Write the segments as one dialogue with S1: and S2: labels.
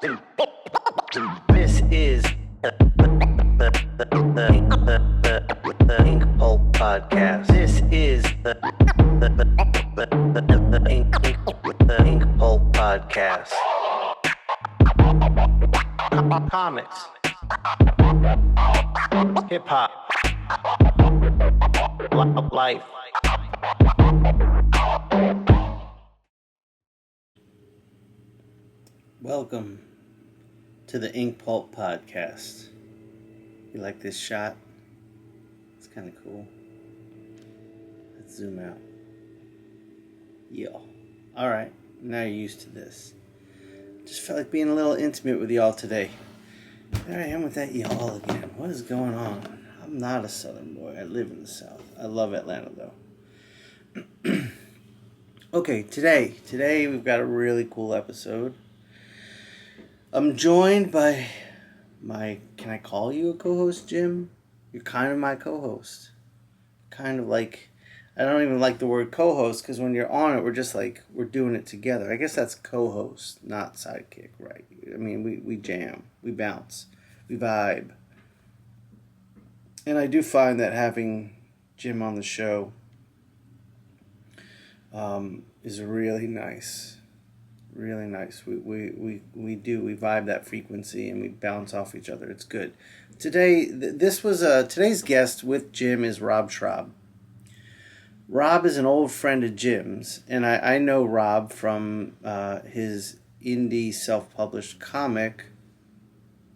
S1: This is the Inkpulp Podcast. This is the Inkpulp Podcast. Comics, hip hop, life.
S2: Welcome to the Inkpulp Podcast. You like this shot? It's kind of cool. Let's zoom out. Yeah. Alright, now you're used to this. Just felt like being a little intimate with y'all today. There I am with that y'all again. What is going on? I'm not a Southern boy. I live in the South. I love Atlanta though. Okay, today we've got a really cool episode. I'm joined by can I call you a co-host, Jim? You're kind of my co-host. Kind of like, I don't even like the word co-host, because when you're on it, we're just like, we're doing it together. I guess that's co-host, not sidekick, right? I mean, we jam, we bounce, we vibe. And I do find that having Jim on the show is really nice. Really nice. We vibe that frequency and we bounce off each other. It's good. Today's guest with Jim is Rob Schrab. Rob is an old friend of Jim's, and I know Rob from his indie self-published comic,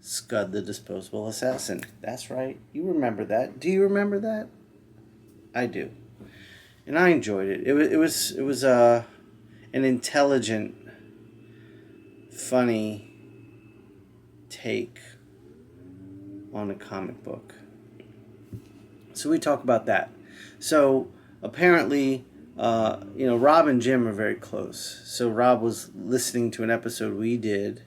S2: Scud the Disposable Assassin. That's right. You remember that. Do you remember that? I do. And I enjoyed it. It was an intelligent, funny take on a comic book. So we talk about that. So apparently, Rob and Jim are very close. So Rob was listening to an episode we did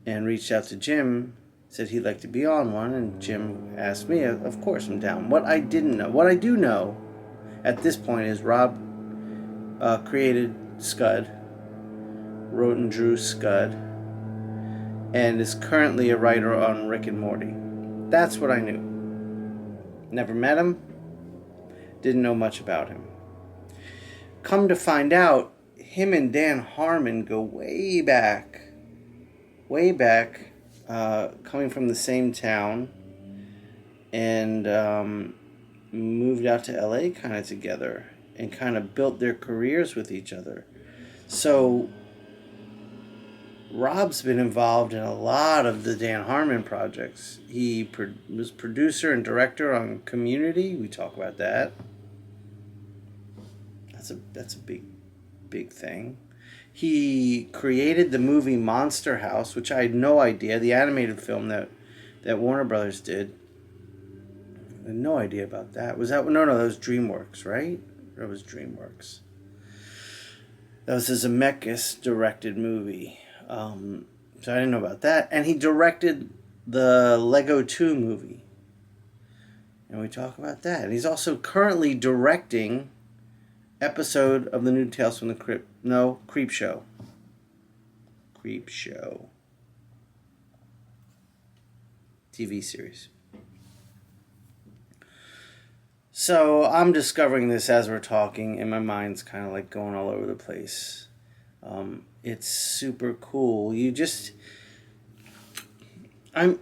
S2: and reached out to Jim, said he'd like to be on one, and Jim asked me. Of course I'm down. What I do know at this point is Rob created Scud, wrote and drew Scud, and is currently a writer on Rick and Morty. That's what I knew. Never met him, didn't know much about him. Come to find out, him and Dan Harmon go way back, coming from the same town, and moved out to LA kind of together, and kind of built their careers with each other. So Rob's been involved in a lot of the Dan Harmon projects. He was producer and director on Community. We talk about that. That's a big thing. He created the movie Monster House, which I had no idea, the animated film that Warner Brothers did. I had no idea about that. That was DreamWorks, right? That was DreamWorks. That was a Zemeckis directed movie. So I didn't know about that. And he directed the Lego 2 movie. And we talk about that. And he's also currently directing episode of the new Tales from the Crypt. No, Creepshow. Creepshow. TV series. So I'm discovering this as we're talking, and my mind's kind of like going all over the place. It's super cool. I'm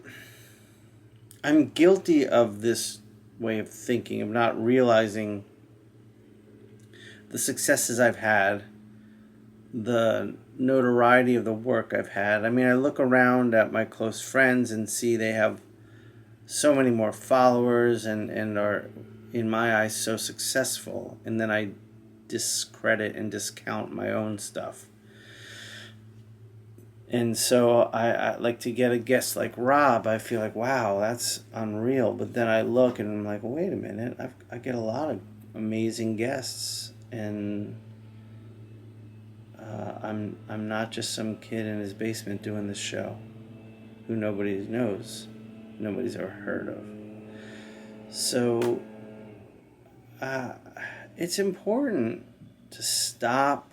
S2: guilty of this way of thinking, of not realizing the successes I've had, the notoriety of the work I've had. I mean, I look around at my close friends and see they have so many more followers and are, in my eyes, so successful. And then I discredit and discount my own stuff. And so I like to get a guest like Rob. I feel like, wow, that's unreal. But then I look and I'm like, wait a minute. I get a lot of amazing guests. And I'm not just some kid in his basement doing this show who nobody knows. Nobody's ever heard of. So it's important to stop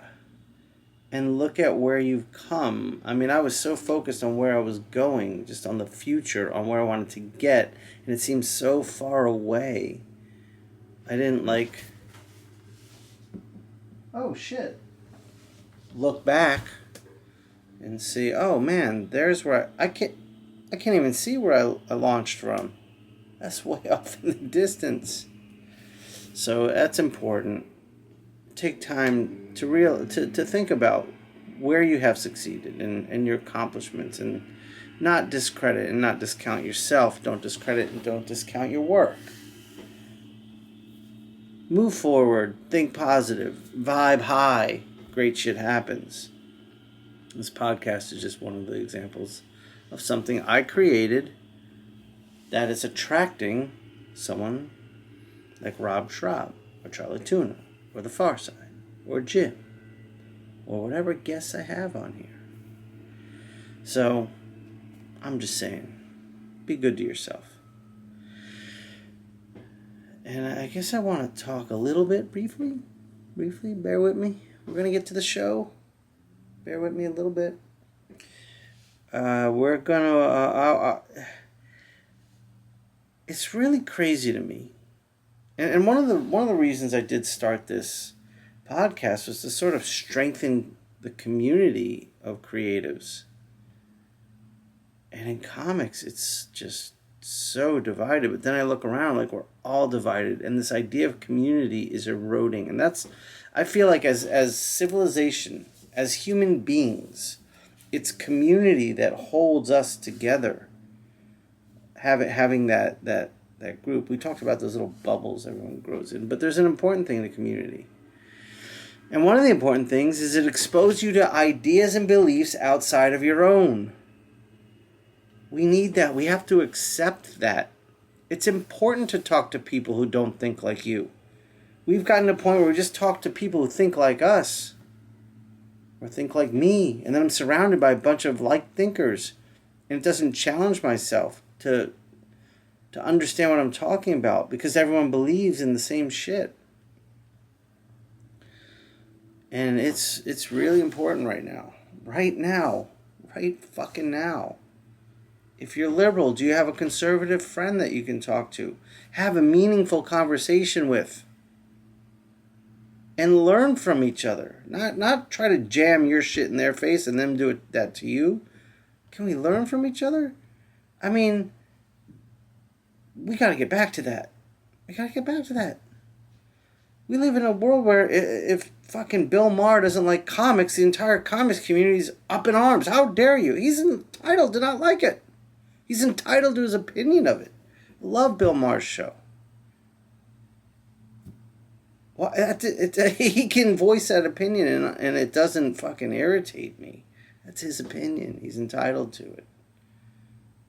S2: and look at where you've come. I mean, I was so focused on where I was going, just on the future, on where I wanted to get, and it seemed so far away. I didn't oh shit, look back and see, oh man, there's where I can't even see where I launched from. That's way off in the distance. So that's important. Take time to think about where you have succeeded and your accomplishments, and not discredit and not discount yourself. Don't discredit and don't discount your work. Move forward, think positive, vibe high. Great shit happens. This podcast is just one of the examples of something I created that is attracting someone like Rob Schrab, or Charlie Tuna, or The Far Side, or Jim, or whatever guests I have on here. So, I'm just saying, be good to yourself. And I guess I want to talk a little bit briefly, bear with me. We're going to get to the show. Bear with me a little bit. We're going to... it's really crazy to me. And one of the reasons I did start this podcast was to sort of strengthen the community of creatives. And in comics, it's just so divided. But then I look around like we're all divided. And this idea of community is eroding. And that's, I feel like as civilization, as human beings, it's community that holds us together. Having that group. We talked about those little bubbles everyone grows in. But there's an important thing in the community. And one of the important things is it exposes you to ideas and beliefs outside of your own. We need that. We have to accept that. It's important to talk to people who don't think like you. We've gotten to a point where we just talk to people who think like us. Or think like me. And then I'm surrounded by a bunch of like thinkers. And it doesn't challenge myself to understand what I'm talking about. Because everyone believes in the same shit. And it's really important right now. Right now. Right fucking now. If you're liberal, do you have a conservative friend that you can talk to? Have a meaningful conversation with. And learn from each other. Not try to jam your shit in their face and them do that to you. Can we learn from each other? I mean, we got to get back to that. We live in a world where if fucking Bill Maher doesn't like comics, the entire comics community is up in arms. How dare you? He's entitled to not like it. He's entitled to his opinion of it. Love Bill Maher's show. Well, he can voice that opinion and it doesn't fucking irritate me. That's his opinion. He's entitled to it.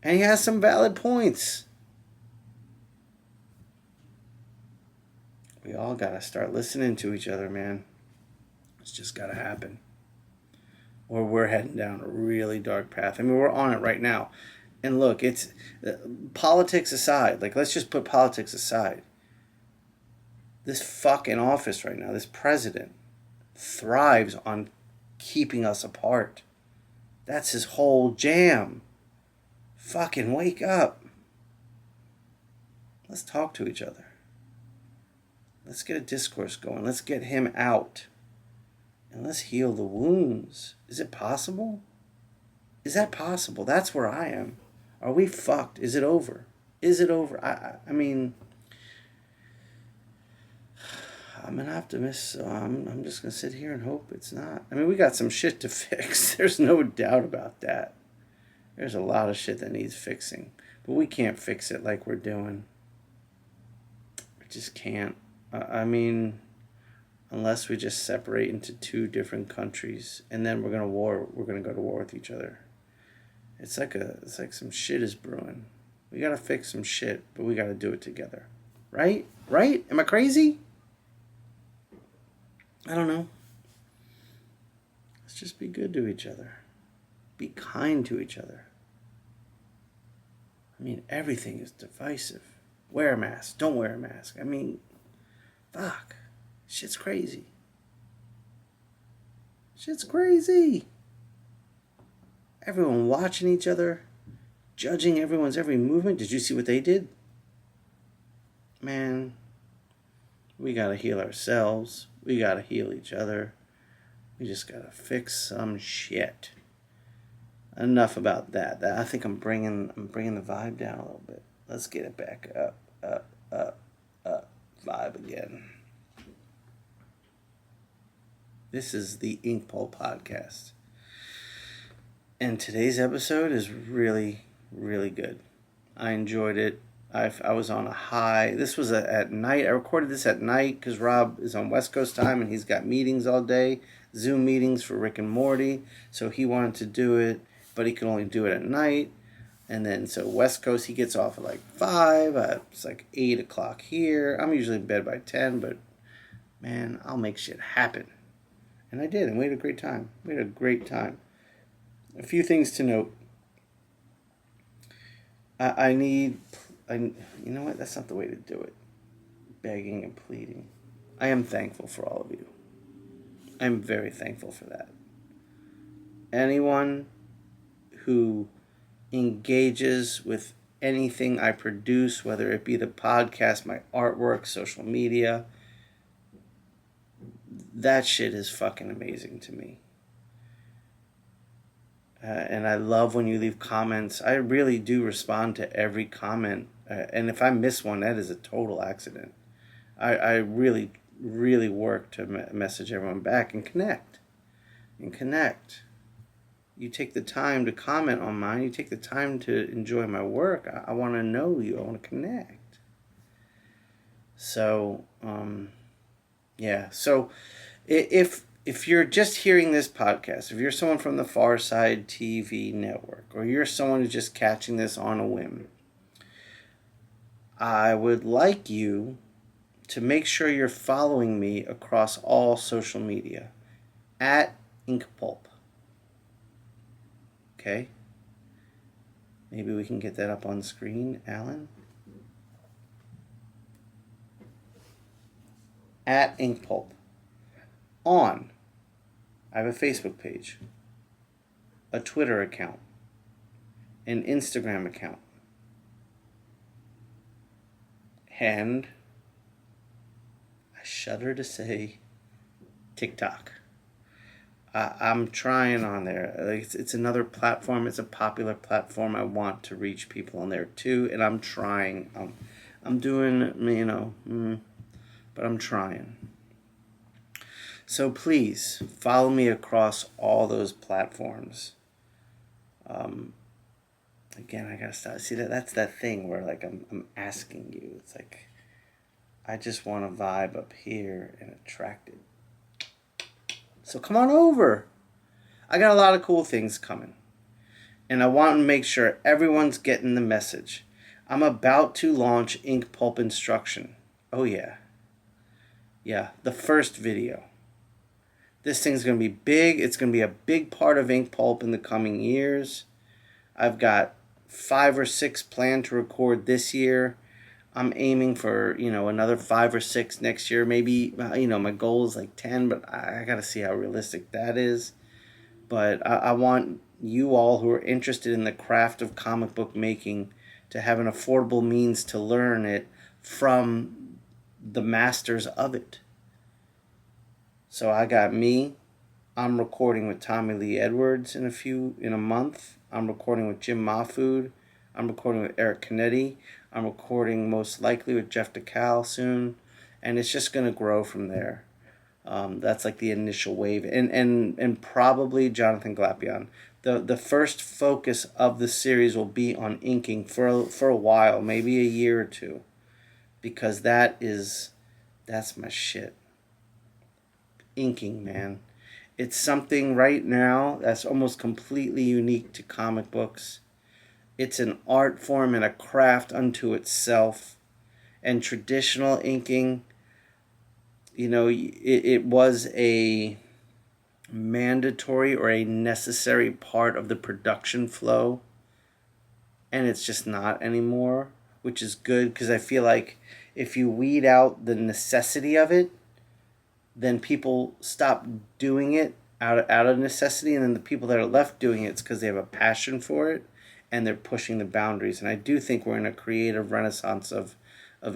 S2: And he has some valid points. We all gotta start listening to each other, man. It's just gotta happen. Or we're heading down a really dark path. I mean, we're on it right now. And look, it's politics aside. Like, let's just put politics aside. This fucking office right now, this president, thrives on keeping us apart. That's his whole jam. Fucking wake up. Let's talk to each other. Let's get a discourse going. Let's get him out. And let's heal the wounds. Is it possible? Is that possible? That's where I am. Are we fucked? Is it over? I mean, I'm an optimist, so I'm just going to sit here and hope it's not. I mean, we got some shit to fix. There's no doubt about that. There's a lot of shit that needs fixing. But we can't fix it like we're doing. We just can't. I mean, unless we just separate into two different countries, and then we're going to go to war with each other. It's like some shit is brewing. We got to fix some shit, but we got to do it together. Right? Am I crazy? I don't know. Let's just be good to each other. Be kind to each other. I mean, everything is divisive. Wear a mask. Don't wear a mask. I mean, fuck. Shit's crazy. Shit's crazy. Everyone watching each other, judging everyone's every movement. Did you see what they did? Man, we gotta heal ourselves. We gotta heal each other. We just gotta fix some shit. Enough about that. I think I'm bringing the vibe down a little bit. Let's get it back up. Vibe again. This is the Inkpulp Podcast. And today's episode is really, really good. I enjoyed it. I was on a high. This was at night. I recorded this at night because Rob is on West Coast time and he's got meetings all day. Zoom meetings for Rick and Morty. So he wanted to do it, but he could only do it at night. And then, so West Coast, he gets off at like 5. It's like 8 o'clock here. I'm usually in bed by 10, but man, I'll make shit happen. And I did, and we had a great time. A few things to note. You know what? That's not the way to do it. Begging and pleading. I am thankful for all of you. I'm very thankful for that. Anyone who engages with anything I produce, whether it be the podcast, my artwork, social media, that shit is fucking amazing to me. And I love when you leave comments. I really do respond to every comment. And if I miss one, that is a total accident. I really, really work to message everyone back and connect. You take the time to comment on mine. You take the time to enjoy my work. I want to know you. I want to connect. So, yeah. So, if you're just hearing this podcast, if you're someone from the Far Side TV network, or you're someone who's just catching this on a whim, I would like you to make sure you're following me across all social media at Inkpulp. Okay? Maybe we can get that up on screen, Alan. At Inkpulp. I have a Facebook page, a Twitter account, an Instagram account, and I shudder to say TikTok. I'm trying on there. It's another platform. It's a popular platform. I want to reach people on there too, and I'm trying. I'm doing, but I'm trying. So please follow me across all those platforms. Again, I gotta stop. See, that's that thing where like I'm asking you. It's like I just want to vibe up here and attract it. So come on over. I got a lot of cool things coming. And I want to make sure everyone's getting the message. I'm about to launch Inkpulp Instruction. Oh yeah. Yeah, the first video. This thing's going to be big. It's going to be a big part of Inkpulp in the coming years. I've got 5 or 6 planned to record this year. I'm aiming for, another 5 or 6 next year. Maybe, my goal is like 10, but I got to see how realistic that is. But I want you all who are interested in the craft of comic book making to have an affordable means to learn it from the masters of it. So I got me. I'm recording with Tommy Lee Edwards in a month. I'm recording with Jim Mahfood. I'm recording with Eric Canetti. I'm recording most likely with Jeff DeCal soon. And it's just going to grow from there. That's like the initial wave. And probably Jonathan Glapion. The first focus of the series will be on inking for a while, maybe a year or two. Because that's my shit. Inking, man. It's something right now that's almost completely unique to comic books. It's an art form and a craft unto itself. And traditional inking, it was a mandatory or a necessary part of the production flow. And it's just not anymore, which is good because I feel like if you weed out the necessity of it, then people stop doing it. out of necessity, and then the people that are left doing it's because they have a passion for it, and they're pushing the boundaries. And I do think we're in a creative renaissance of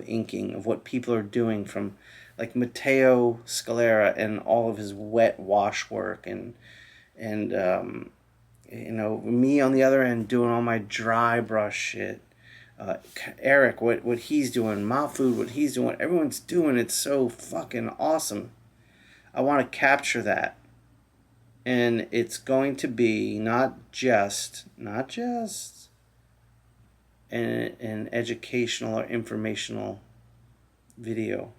S2: inking, of what people are doing, from like Matteo Scalera and all of his wet wash work, and me on the other end doing all my dry brush shit. Eric, what he's doing, Mahfood, what he's doing, what everyone's doing, it's so fucking awesome. I want to capture that. And it's going to be not just an educational or informational video.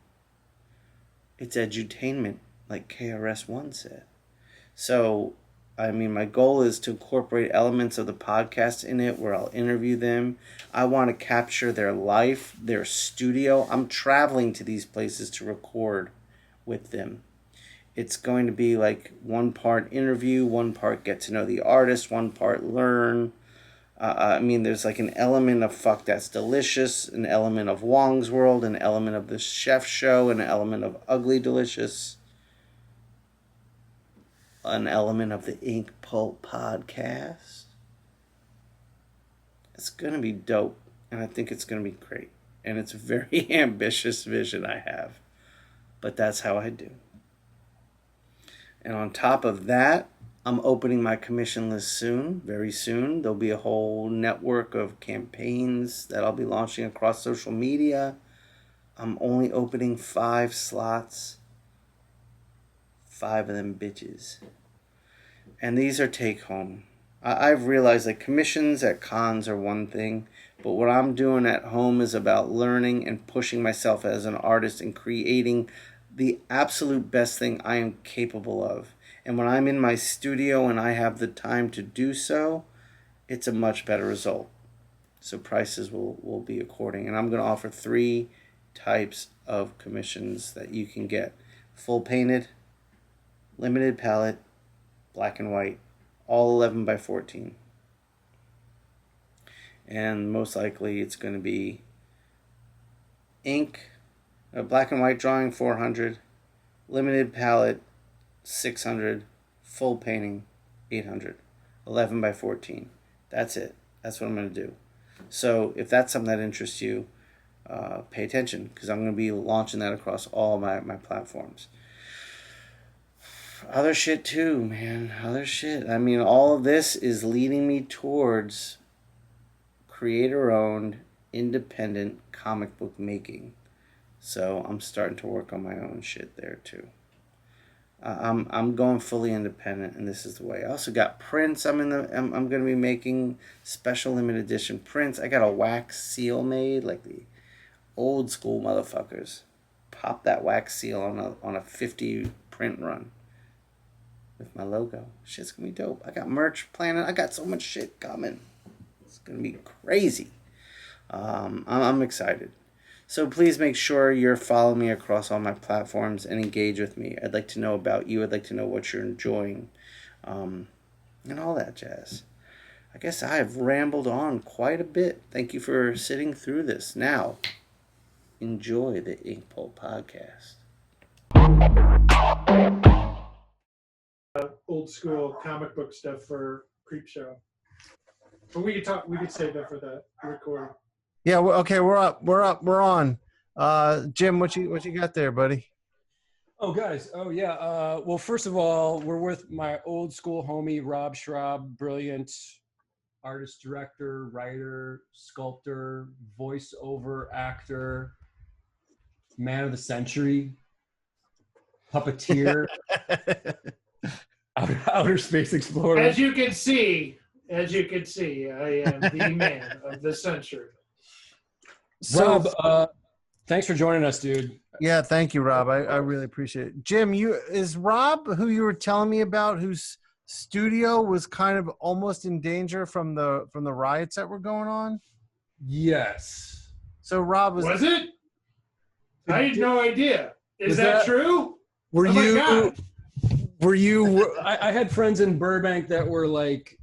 S2: It's edutainment, like KRS-One said. So, I mean, my goal is to incorporate elements of the podcast in it where I'll interview them. I want to capture their life, their studio. I'm traveling to these places to record with them. It's going to be like one part interview, one part get to know the artist, one part learn. I mean, there's like an element of Fuck That's Delicious, an element of Wong's World, an element of the Chef Show, an element of Ugly Delicious, an element of the Inkpulp Podcast. It's going to be dope, and I think it's going to be great. And it's a very ambitious vision I have, but that's how I do. And on top of that, I'm opening my commission list soon, very soon. There'll be a whole network of campaigns that I'll be launching across social media. I'm only opening 5 slots. 5 of them bitches. And these are take home. I've realized that commissions at cons are one thing, but what I'm doing at home is about learning and pushing myself as an artist and creating the absolute best thing I am capable of. And when I'm in my studio and I have the time to do so, it's a much better result. So prices will be according. And I'm going to offer 3 types of commissions that you can get. Full painted, limited palette, black and white, all 11 by 14. And most likely it's going to be ink, a black and white drawing, 400, limited palette, 600, full painting, 800, 11 by 14. That's it. That's what I'm going to do. So if that's something that interests you, pay attention, because I'm going to be launching that across all my platforms. Other shit too, man. Other shit. I mean, all of this is leading me towards creator-owned, independent comic book making. So I'm starting to work on my own shit there too. I'm going fully independent, and this is the way. I also got prints. I'm going to be making special limited edition prints. I got a wax seal made, like the old school motherfuckers. Pop that wax seal on a 50 print run with my logo. Shit's gonna be dope. I got merch planning. I got so much shit coming. It's gonna be crazy. I'm excited. So please make sure you're following me across all my platforms and engage with me. I'd like to know about you. I'd like to know what you're enjoying, and all that jazz. I guess I have rambled on quite a bit. Thank you for sitting through this. Now, enjoy the Inkpulp Podcast.
S3: Old school comic book stuff for Creepshow. But we could save that for the recording.
S4: Yeah, okay, we're on. Jim, what you got there, buddy?
S5: Oh, guys. Oh, yeah. Well, first of all, we're with my old school homie, Rob Schrab, brilliant artist, director, writer, sculptor, voiceover actor, man of the century, puppeteer, outer space explorer.
S3: As you can see, I am the man of the century.
S5: So, Rob, thanks for joining us, dude.
S4: Yeah, thank you, Rob. I really appreciate it. Jim, is Rob who you were telling me about, whose studio was kind of almost in danger from the riots that were going on?
S5: Yes.
S4: So Rob
S3: Was it? I had no idea. Is that true?
S5: Were
S3: oh
S5: you?
S3: My God.
S5: Were you? I had friends in Burbank that were like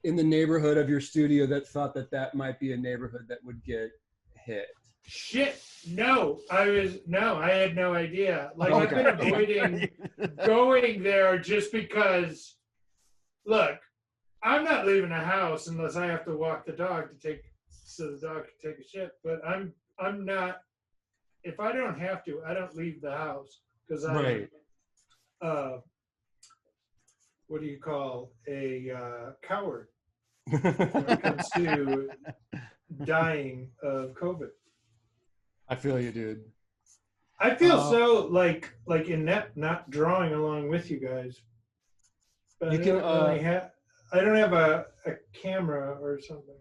S5: in the neighborhood of your studio that thought that might be a neighborhood that would get hit.
S3: Shit. No, I had no idea. Like, I've been
S5: Okay.
S3: avoiding going there just because, look, I'm not leaving the house unless I have to walk the dog so the dog can take a shit. But I'm not, if I don't have to, I don't leave the house because
S5: Right.
S3: What do you call a coward when it comes to dying of COVID.
S5: I feel you, dude.
S3: I feel so like inept not drawing along with you guys. But
S5: You
S3: I
S5: can,
S3: don't really I don't have a camera or something.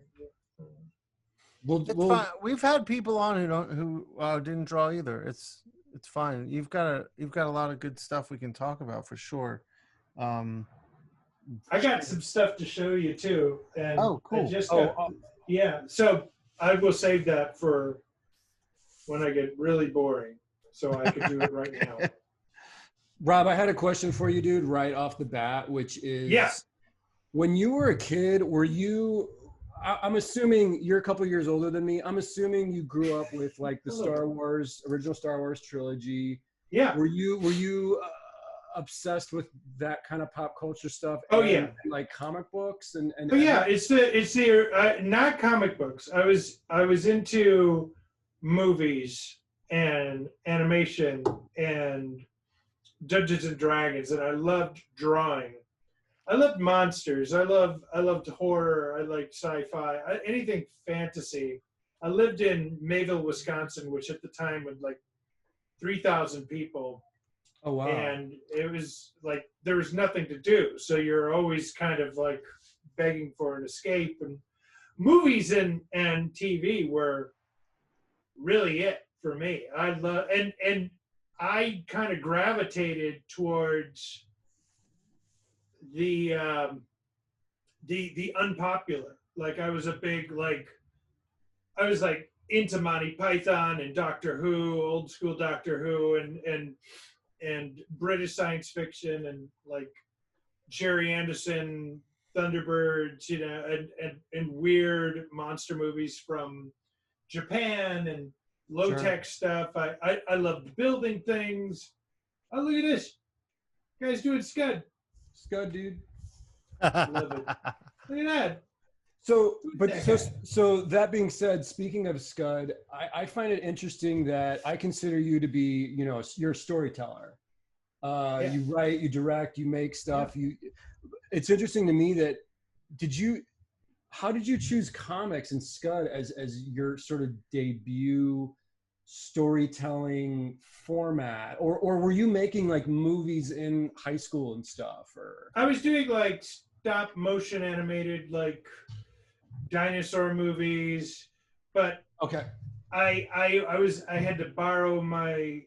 S4: It's fine. We've had people on who didn't draw either. It's fine. You've got a lot of good stuff we can talk about for sure.
S3: I got some stuff to show you too, and
S4: Oh, cool.
S3: I just got, yeah. So I will save that for when I get really boring, so I can do it right now.
S5: Rob, I had a question for you, dude, right off the bat, which is, when you were a kid, were you? I'm assuming you're a couple years older than me. I'm assuming you grew up with like the original Star Wars trilogy.
S3: Yeah.
S5: Were you obsessed with that kind of pop culture stuff?
S3: Oh,
S5: and,
S3: yeah.
S5: like comic books and.
S3: Oh yeah, it's the not comic books. I was into movies and animation and Dungeons and Dragons, and I loved drawing. I loved monsters. I loved horror. I liked sci-fi. Anything fantasy. I lived in Mayville, Wisconsin, which at the time was like 3,000 people.
S5: Oh wow!
S3: And it was like there was nothing to do, so you're always kind of like begging for an escape. And movies and TV were really it for me. I love and I kind of gravitated towards the unpopular. Like I was into Monty Python and Doctor Who, old school Doctor Who, and British science fiction, and like Jerry Anderson, Thunderbirds, and weird monster movies from Japan and low tech stuff. I loved building things. Oh, look at this. You guys doing Scud.
S5: Scud, dude.
S3: Love it. Look at that.
S5: So that being said, speaking of Scud, I find it interesting that I consider you to be, you're a storyteller. You write, you direct, you make stuff. It's interesting to me that how did you choose comics and Scud as your sort of debut storytelling format, or were you making like movies in high school and stuff? Or
S3: I was doing like stop motion animated like dinosaur movies, but
S5: okay,
S3: I had to borrow my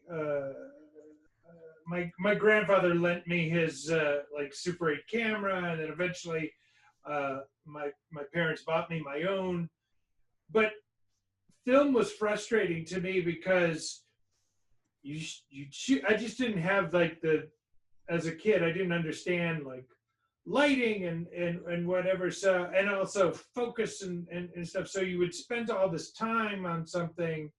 S3: my grandfather lent me his like Super 8 camera, and then eventually my parents bought me my own. But film was frustrating to me because I just didn't have like as a kid I didn't understand like lighting and whatever, so, and also focus and stuff, so you would spend all this time on something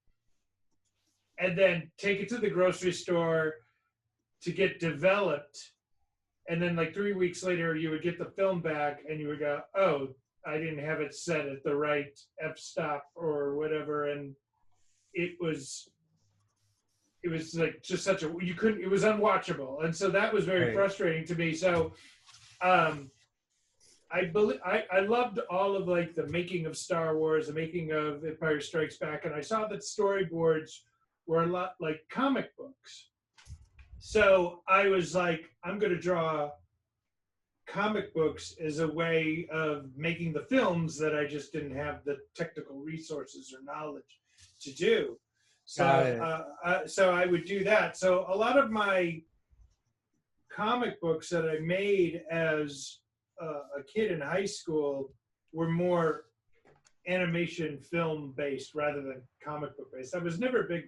S3: and then take it to the grocery store to get developed, and then like 3 weeks later you would get the film back and you would go, oh, I didn't have it set at the right f-stop or whatever, and it was like just such a, it was unwatchable, and so that was very frustrating to me. So I loved all of like the making of Star Wars, the making of Empire Strikes Back, and I saw that storyboards were a lot like comic books. So I was like, I'm going to draw comic books as a way of making the films that I just didn't have the technical resources or knowledge to do. So so I would do that. So a lot of my comic books that I made as a kid in high school were more animation film based rather than comic book based. I was never a big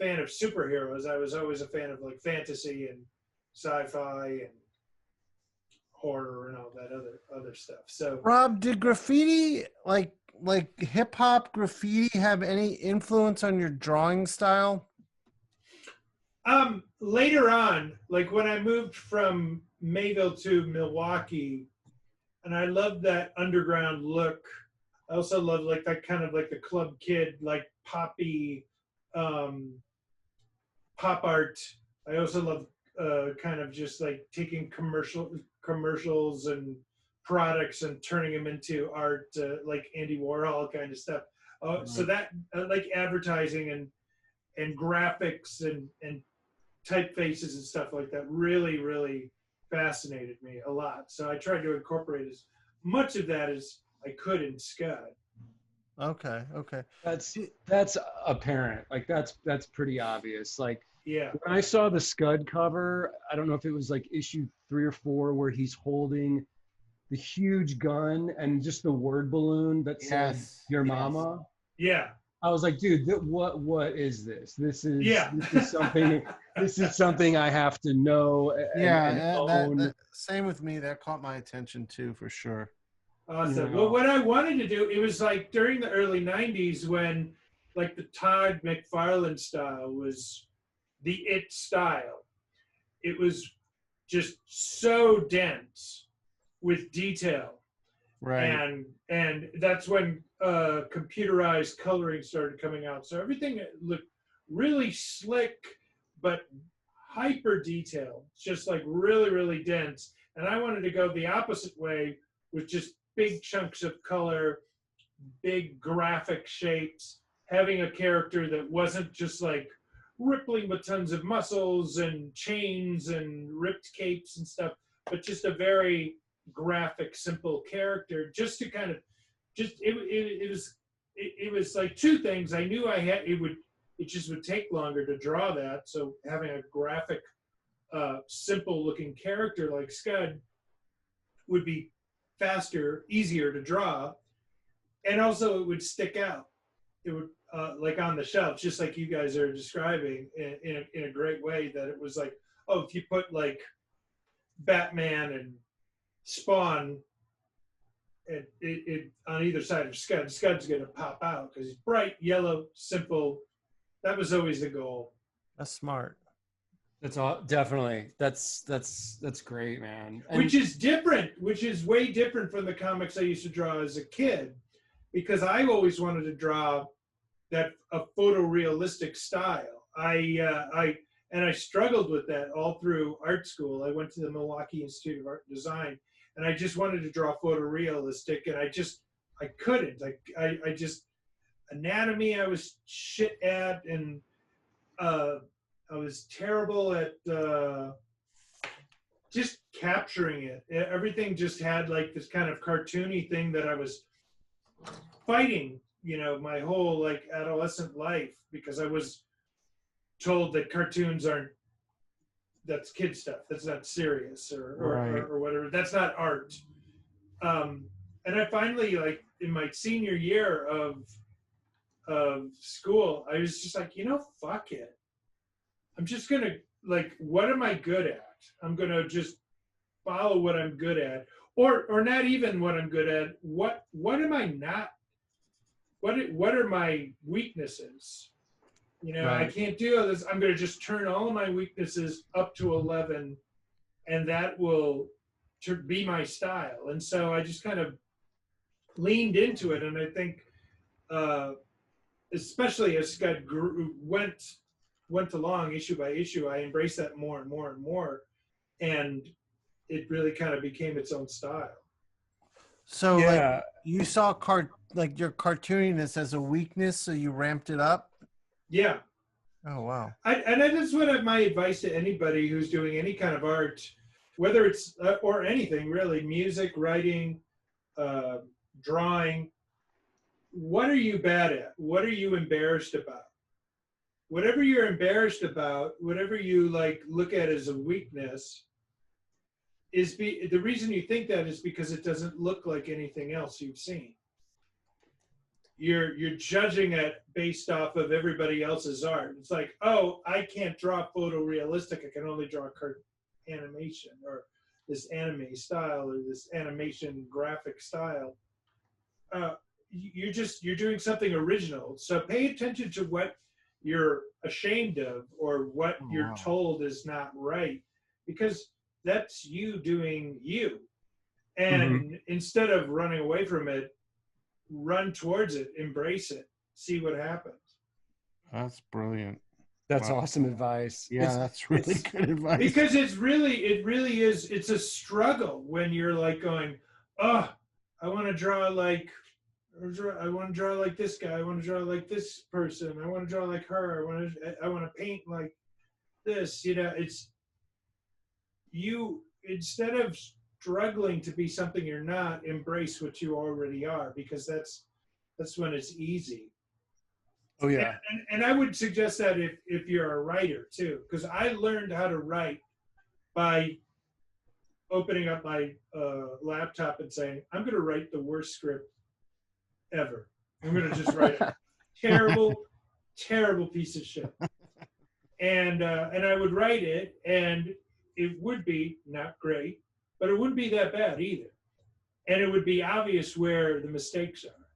S3: fan of superheroes. I was always a fan of like fantasy and sci-fi and horror and all that other stuff. So
S4: Rob, did graffiti, like like hip hop graffiti have any influence on your drawing style?
S3: Later on, like when I moved from Mayville to Milwaukee, and I loved that underground look. I also love like that kind of like the club kid, like poppy, pop art. I also love kind of just like taking commercials and products and turning them into art, like Andy Warhol kind of stuff. So that like advertising and graphics and typefaces and stuff like that really fascinated me a lot. So I tried to incorporate as much of that as I could in Scud.
S4: Okay.
S5: That's apparent. Like that's pretty obvious. Like
S3: Yeah.
S5: when I saw the Scud cover, I don't know if it was like issue 3 or 4 where he's holding the huge gun and just the word balloon that said "Your Mama."
S3: Yeah.
S5: I was like, dude, what is this? This is
S3: Yeah.
S5: this is something. This is something I have to know. And own.
S4: That same with me. That caught my attention too, for sure.
S3: Awesome.
S5: Yeah.
S3: Well, what I wanted to do, it was like during the early 90s when like the Todd McFarlane style was the it style. It was just so dense with detail.
S4: Right.
S3: And that's when computerized coloring started coming out. So everything looked really slick, but hyper detailed, just like really dense. And I wanted to go the opposite way with just big chunks of color, big graphic shapes, having a character that wasn't just like rippling with tons of muscles and chains and ripped capes and stuff, but just a very graphic, simple character, just to kind of it was like two things. I knew it just would take longer to draw that. So having a graphic, simple looking character like Scud would be faster, easier to draw, and also it would stick out. It would like on the shelf, just like you guys are describing in a great way. That it was like, oh, if you put like Batman and Spawn it on either side of Scud's gonna pop out because he's bright yellow, simple. That was always the goal.
S4: That's smart.
S5: That's all, definitely. That's great, man. And
S3: Which is different, which is way different from the comics I used to draw as a kid, because I always wanted to draw that a photorealistic style. I struggled with that all through art school. I went to the Milwaukee Institute of Art and Design, and I just wanted to draw photorealistic, and I couldn't. I just anatomy I was shit at, and I was terrible at just capturing it. Everything just had like this kind of cartoony thing that I was fighting, my whole like adolescent life, because I was told that cartoons that's kid stuff. That's not serious or whatever. That's not art. And I finally, like in my senior year of school, I was just like, fuck it. I'm just gonna what am I good at? I'm gonna just follow what I'm good at, or not even what I'm good at. What am I not? What are my weaknesses?
S5: Right.
S3: I can't do all this. I'm gonna just turn all of my weaknesses up to 11, and that will be my style. And so I just kind of leaned into it, and I think, especially as Scud went along issue by issue, I embraced that more and more and more, and it really kind of became its own style.
S4: So
S5: Yeah.
S4: like you saw your cartooniness as a weakness, so you ramped it up.
S3: Yeah.
S4: Oh wow.
S3: And that's what my advice to anybody who's doing any kind of art, whether it's or anything really, music, writing, drawing. What are you bad at? What are you embarrassed about? Whatever you're embarrassed about, whatever you look at as a weakness, the reason you think that is because it doesn't look like anything else you've seen. You're judging it based off of everybody else's art. It's like, oh, I can't draw photorealistic. I can only draw animation, or this anime style, or this animation graphic style. you're doing something original. So pay attention to what you're ashamed of or what you're told is not right, because that's you doing you. And instead of running away from it, run towards it, embrace it, see what happens.
S4: That's brilliant.
S5: That's awesome advice.
S4: Yeah, that's really good advice.
S3: Because it really is, it's a struggle when you're like going, oh, I want to draw like this guy. I want to draw like this person. I want to draw like her. I want to paint like this. You know, it's you, instead of struggling to be something you're not, embrace what you already are, because that's when it's easy.
S5: Oh yeah.
S3: And I would suggest that if you're a writer too, because I learned how to write by opening up my laptop and saying, I'm going to write the worst script ever. I'm going to just write a terrible piece of shit. And I would write it, and it would be not great, but it wouldn't be that bad either. And it would be obvious where the mistakes are.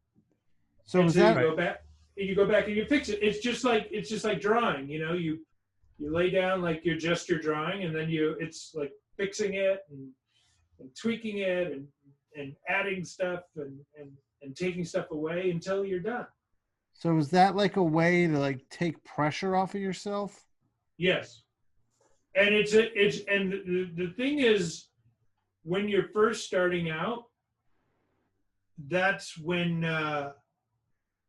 S4: So
S3: and
S4: is
S3: so
S4: that
S3: you go back and you fix it. It's just like drawing, you know, you lay down like you're drawing, and then it's like fixing it and tweaking it and adding stuff and taking stuff away until you're done.
S4: So is that like a way to like take pressure off of yourself?
S3: Yes. And the thing is, when you're first starting out, that's when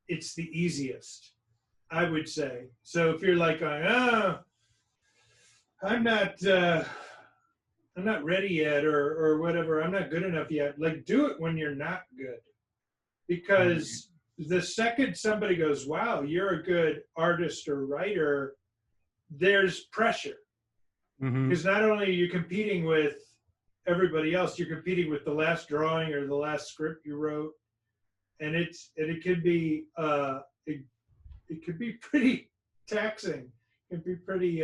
S3: it's the easiest, I would say. So if you're like, I'm not ready yet, or whatever, I'm not good enough yet. Like, do it when you're not good, because the second somebody goes, wow, you're a good artist or writer, there's pressure. Because not only are you competing with everybody else, you're competing with the last drawing or the last script you wrote, and it could be it could be pretty taxing. It can be pretty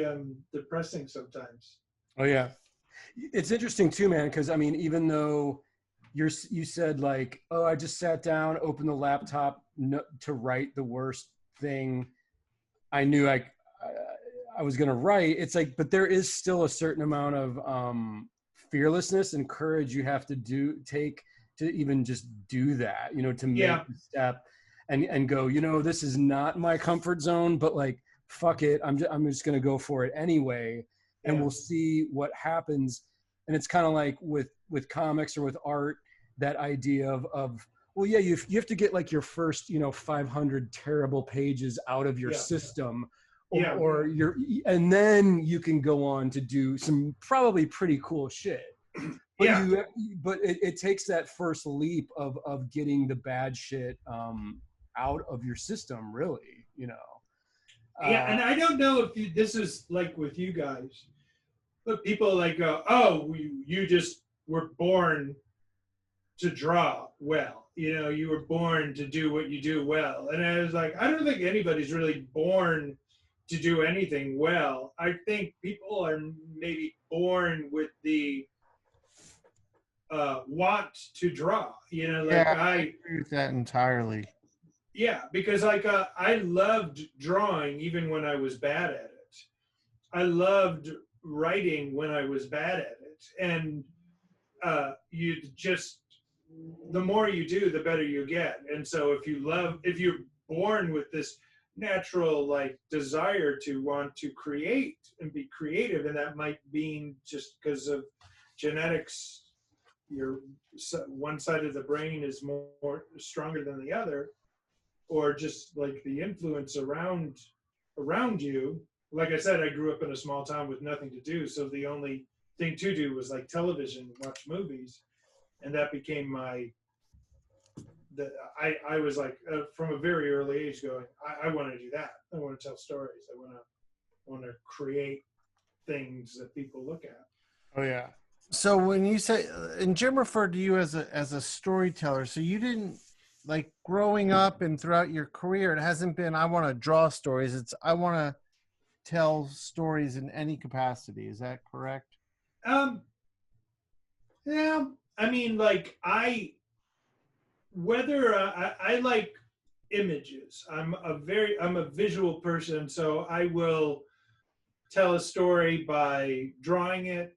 S3: depressing sometimes.
S5: Oh yeah, it's interesting too, man. Because I mean, even though you said like, oh, I just sat down, opened the laptop to write the worst thing I knew I was gonna write. It's like, but there is still a certain amount of fearlessness and courage you have to take to even just do that, you know, to make the step and go, you know, this is not my comfort zone, but like, fuck it, I'm just gonna go for it anyway, and we'll see what happens. And it's kind of like with comics or with art, that idea of well, yeah, you have to get like your first, you know, 500 terrible pages out of your system, or and then you can go on to do some probably pretty cool shit. But it takes that first leap of getting the bad shit out of your system, really, you know.
S3: And I don't know if this is like with you guys, but people like go, oh, you just were born to draw well, you know, you were born to do what you do well. And I was like, I don't think anybody's really born to do anything well. I think people are maybe born with the want to draw, you know, like
S4: I agree with that entirely.
S3: Yeah, because like I loved drawing even when I was bad at it. I loved writing when I was bad at it. And you just, the more you do, the better you get. And so if you're born with this natural like desire to want to create and be creative, and that might mean just because of genetics, your one side of the brain is more stronger than the other, or just like the influence around you. Like I said, I grew up in a small town with nothing to do, so the only thing to do was like television, watch movies, and that became I was like from a very early age going, I want to do that. I want to tell stories. I want to create things that people look at.
S4: Oh yeah. So when you say, and Jim referred to you as a storyteller, so you didn't, like, growing up and throughout your career, it hasn't been, I want to draw stories. It's, I want to tell stories in any capacity. Is that correct?
S3: Yeah. I mean, like whether I like images. I'm a visual person, so I will tell a story by drawing it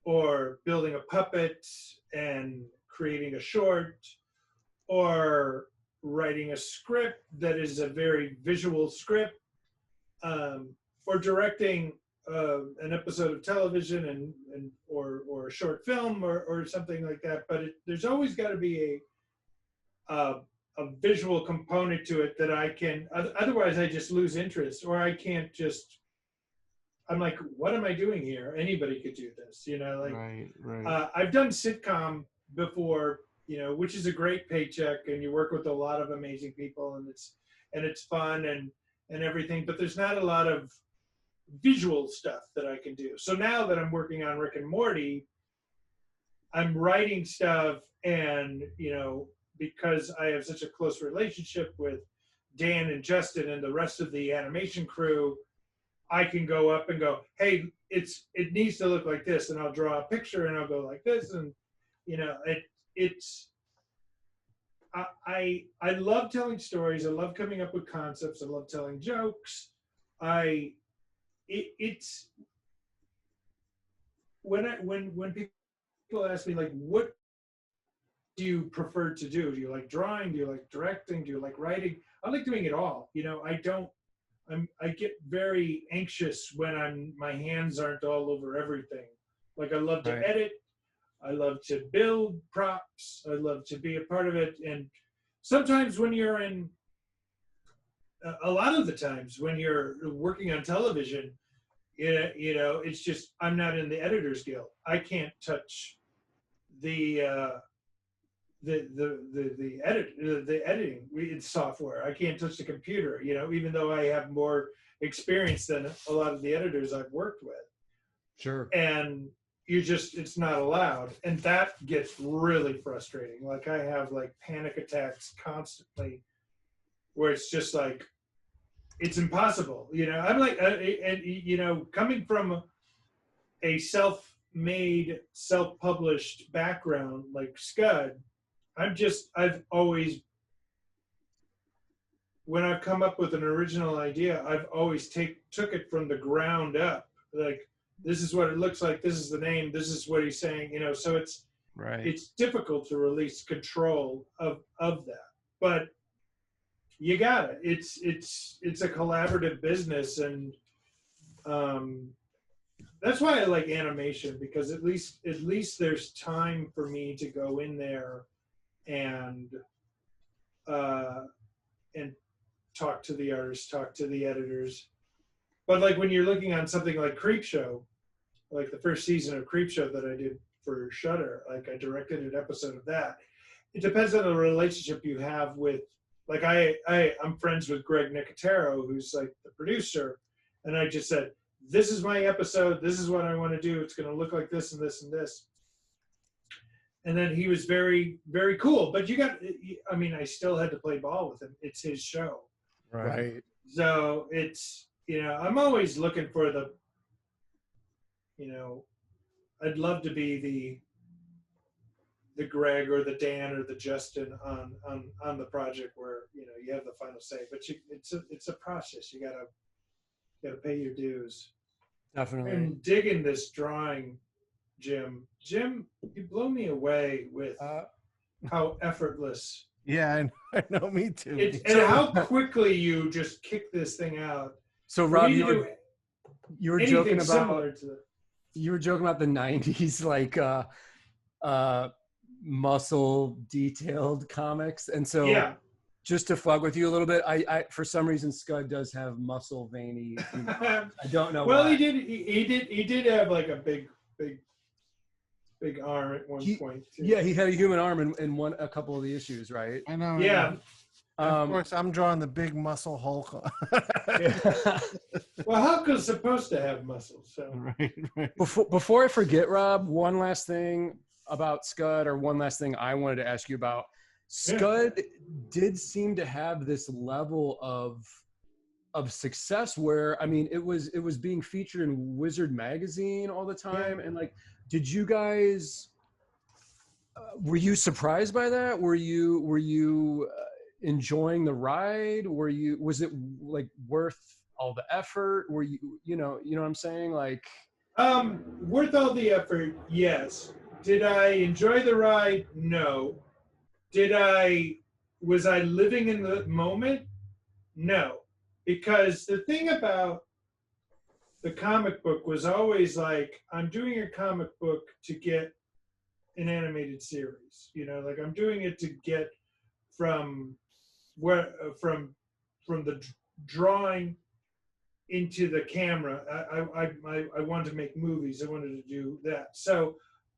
S3: or building a puppet and creating a short or writing a script that is a very visual script, or directing an episode of television or a short film or something like that. But there's always got to be a visual component to it that I can. Otherwise, I just lose interest, or I can't just. I'm like, what am I doing here? Anybody could do this, Like,
S4: Right.
S3: I've done sitcom before, which is a great paycheck, and you work with a lot of amazing people, and it's fun and everything. But there's not a lot of visual stuff that I can do. So now that I'm working on Rick and Morty, I'm writing stuff, and because I have such a close relationship with Dan and Justin and the rest of the animation crew, I can go up and go, hey, it needs to look like this, and I'll draw a picture and I'll go like this, and I love telling stories. I love coming up with concepts. I love telling jokes. It's when people ask me, like, what do you prefer to do? Do you like drawing? Do you like directing? Do you like writing? I like doing it all. I get very anxious when my hands aren't all over everything. Like, I love to edit. I love to build props. I love to be a part of it. And sometimes when you're a lot of the times when you're working on television, it's just, I'm not in the Editors Guild. I can't touch the editing software. I can't touch the computer, even though I have more experience than a lot of the editors I've worked with.
S5: Sure.
S3: And it's not allowed. And that gets really frustrating. Like, I have like panic attacks constantly where it's just like, it's impossible. I'm like, coming from a self-made, self-published background like Scud, I've always, when I've come up with an original idea, I've always took it from the ground up. Like, this is what it looks like. This is the name. This is what he's saying. So it's difficult to release control of that. But you got it. It's a collaborative business, and that's why I like animation, because at least there's time for me to go in there and talk to the artists, talk to the editors. But like, when you're looking on something like Creepshow, like the first season of Creepshow that I did for Shudder, like I directed an episode of that. It depends on the relationship you have with, like, I'm friends with Greg Nicotero, who's like the producer, and I just said, this is my episode, this is what I want to do, it's going to look like this and this and this. And then he was very, very cool. But I still had to play ball with him. It's his show.
S4: Right.
S3: So it's, I'm always looking for I'd love to be the Greg or the Dan or the Justin on the project where, you have the final say. But it's a process. You gotta pay your dues.
S5: Definitely.
S3: And digging this drawing, Jim, you blow me away with how effortless.
S4: Yeah, I know, me too.
S3: And how quickly you just kick this thing out.
S5: So Rob, you were joking about the 90s, like muscle detailed comics. And so just to fuck with you a little bit, I for some reason Scud does have muscle veiny. I don't know.
S3: Well,
S5: why.
S3: he did have like a big arm at one point too.
S5: Yeah, he had a human arm in a couple of the issues, right?
S4: I know.
S3: Yeah.
S4: Of course, I'm drawing the big muscle Hulk.
S3: Well, Hulk is supposed to have muscles. So
S4: Right.
S5: Before I forget, Rob, one last thing about Scud, or one last thing I wanted to ask you about. Scud did seem to have this level of success where, I mean, it was being featured in Wizard magazine all the time. And like, did you guys Were you surprised by that? Were you enjoying the ride? Was it like worth all the effort? Were you know what I'm saying? Like,
S3: Worth all the effort, yes. Did I enjoy the ride? No. Was I living in the moment? No. Because the thing about the comic book was always like, I'm doing a comic book to get an animated series. Like I'm doing it to get from the drawing into the camera. I wanted to make movies. I wanted to do that. So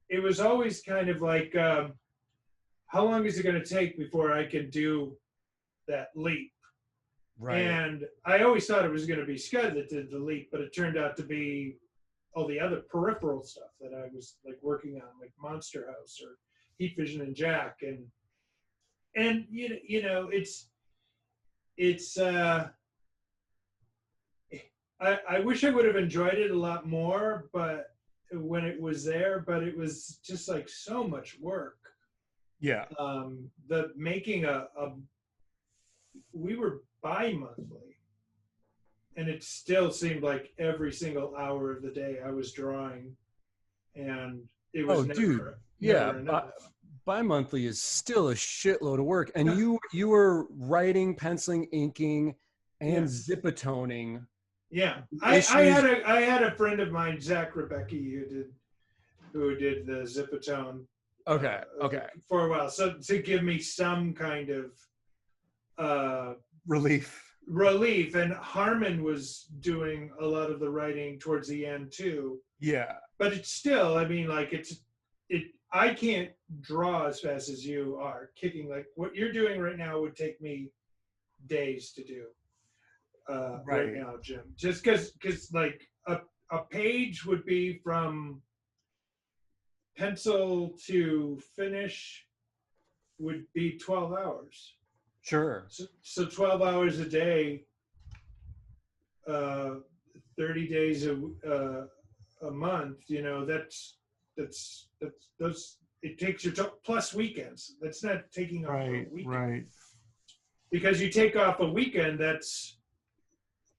S3: it was always kind of like, how long is it going to take before I can do that leap?
S5: right.
S3: And I always thought it was going to be Scud that did the leap, but it turned out to be all the other peripheral stuff that I was like working on, like Monster House or Heat Vision and Jack, and it's I wish I would have enjoyed it a lot more, but when it was there, but it was just like so much work.
S5: Yeah.
S3: The making we were bi-monthly, and it still seemed like every single hour of the day I was drawing, and it was never enough.
S5: Bi-monthly is still a shitload of work, and you were writing, penciling, inking, and zipatoning.
S3: Yeah, I had a friend of mine, Zach Rebecki, who did the zipatone.
S5: Okay.
S3: For a while, so to give me some kind of relief, and Harmon was doing a lot of the writing towards the end too.
S5: Yeah.
S3: But it's still, I mean, like I can't draw as fast as you are kicking. Like what you're doing right now would take me days to do. Right now, Jim, just because like a page would be from pencil to finish would be 12 hours.
S5: Sure.
S3: So 12 hours a day, 30 days a month. That's it takes you plus weekends. That's not taking off a weekend.
S4: Right.
S3: Because you take off a weekend, that's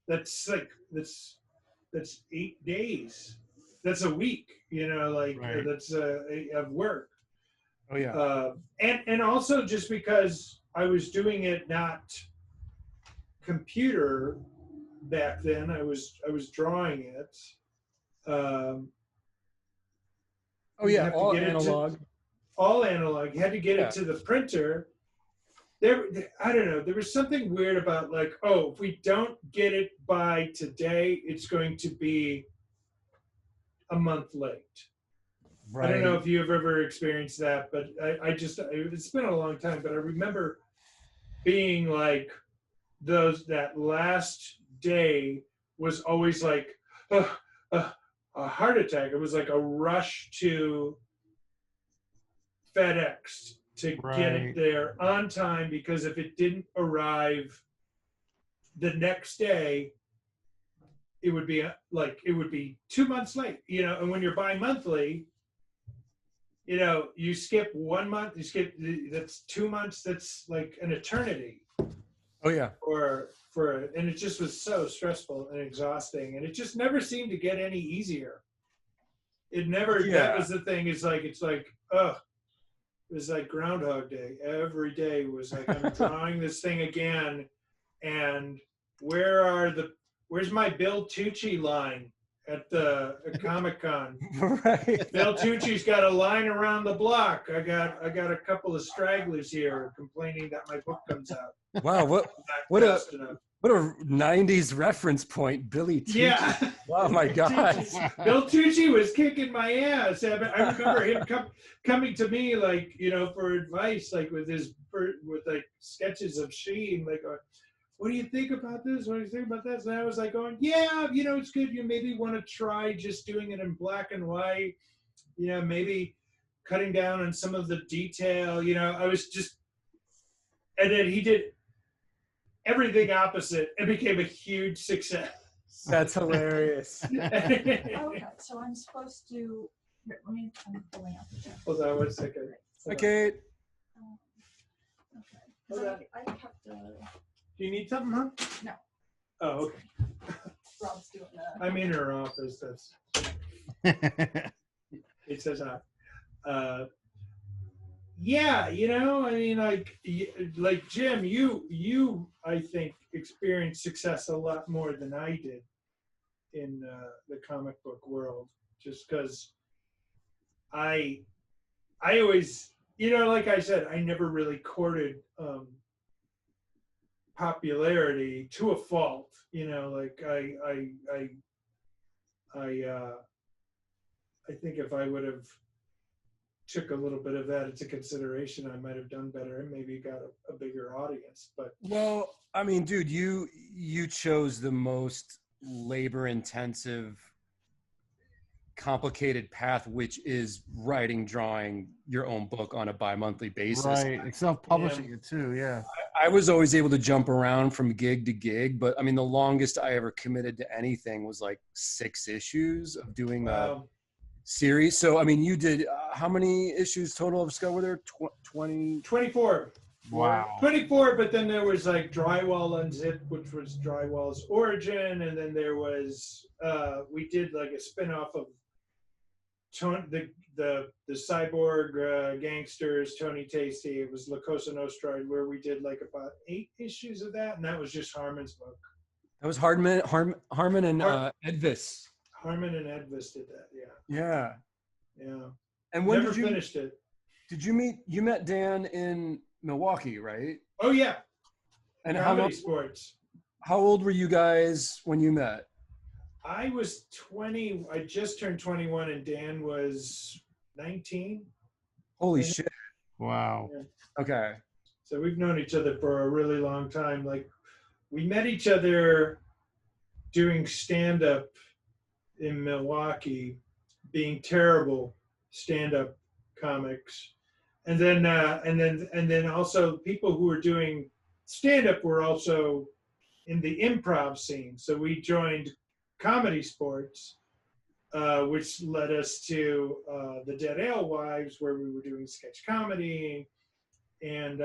S3: 8 days. That's a week, that's of work.
S4: Oh yeah.
S3: And also just because I was doing it not computer back then, I was drawing it.
S5: All analog.
S3: All analog. You had to get it to the printer. I don't know. There was something weird about like, if we don't get it by today, it's going to be a month late. Right. I don't know if you have ever experienced that, but it's been a long time, but I remember being like that last day was always like a heart attack. It was like a rush to FedEx to get it there on time, because if it didn't arrive the next day, it would be 2 months late, and when you're bi-monthly, you skip 1 month, that's 2 months, that's like an eternity.
S5: Oh yeah.
S3: And it just was so stressful and exhausting, and it just never seemed to get any easier. It never, that was the thing, it's like, it was like Groundhog Day. Every day was like, I'm drawing this thing again, and where's my Bill Tucci line at Comic-Con?
S5: Right.
S3: Bill Tucci's got a line around the block. I got a couple of stragglers here complaining that my book comes out.
S5: Wow, what a 90s reference point, Billy Tucci.
S3: Yeah.
S5: Oh my God.
S3: Bill Tucci was kicking my ass. I remember him coming to me like, for advice, like with like sketches of Sheen, like, what do you think about this? What do you think about this? And I was like going, yeah, it's good. You maybe want to try just doing it in black and white, maybe cutting down on some of the detail, I was just, and then he did everything opposite and became a huge success.
S5: That's hilarious.
S6: Okay, so I'm supposed to, I'm pulling out the check.
S3: Hold on 1 second.
S5: Hi, Kate.
S6: Okay. 'Cause I kept
S3: Do you need something, huh?
S6: No.
S3: Oh, okay.
S6: Rob's doing
S3: I'm in her office. That's it says yeah, you know, I mean, like Jim, you I think experienced success a lot more than I did in the comic book world, just because I always, you know, like I said, I never really courted popularity to a fault, you know, like I think if I would have took a little bit of that into consideration, I might have done better and maybe got a bigger audience. But
S5: Well, I mean, dude, you chose the most labor-intensive, complicated path, which is writing, drawing your own book on a bi-monthly basis.
S4: Right, and self-publishing it too. Yeah.
S5: I was always able to jump around from gig to gig, but I mean, the longest I ever committed to anything was like 6 issues of doing a series. So, I mean, you did how many issues total of Scrub were there? 20?
S3: 24.
S4: Wow.
S3: 24, but then there was like Drywall Unzipped, which was Drywall's origin, and then there was we did like a spin-off of the cyborg gangsters, Tony Tasty. It was La Cosa Nostra, where we did like about 8 issues of that, and that was just Harmon's book.
S5: That was Harmon and Edvis.
S3: Harmon and Edvis did that,
S5: Yeah.
S3: yeah.
S5: And when
S3: Never
S5: did you
S3: finished it.
S5: Did you met Dan in Milwaukee, right?
S3: Oh yeah.
S5: And
S3: Comedy Sports.
S5: How old were you guys when you met?
S3: I was 20. I just turned 21, and Dan was 19.
S5: Holy shit.
S4: Wow.
S3: Yeah.
S5: Okay.
S3: So we've known each other for a really long time. Like, we met each other doing stand-up in Milwaukee, being terrible stand-up comics, and then also people who were doing stand-up were also in the improv scene. So we joined Comedy Sports, which led us to the Dead Alewives, where we were doing sketch comedy, and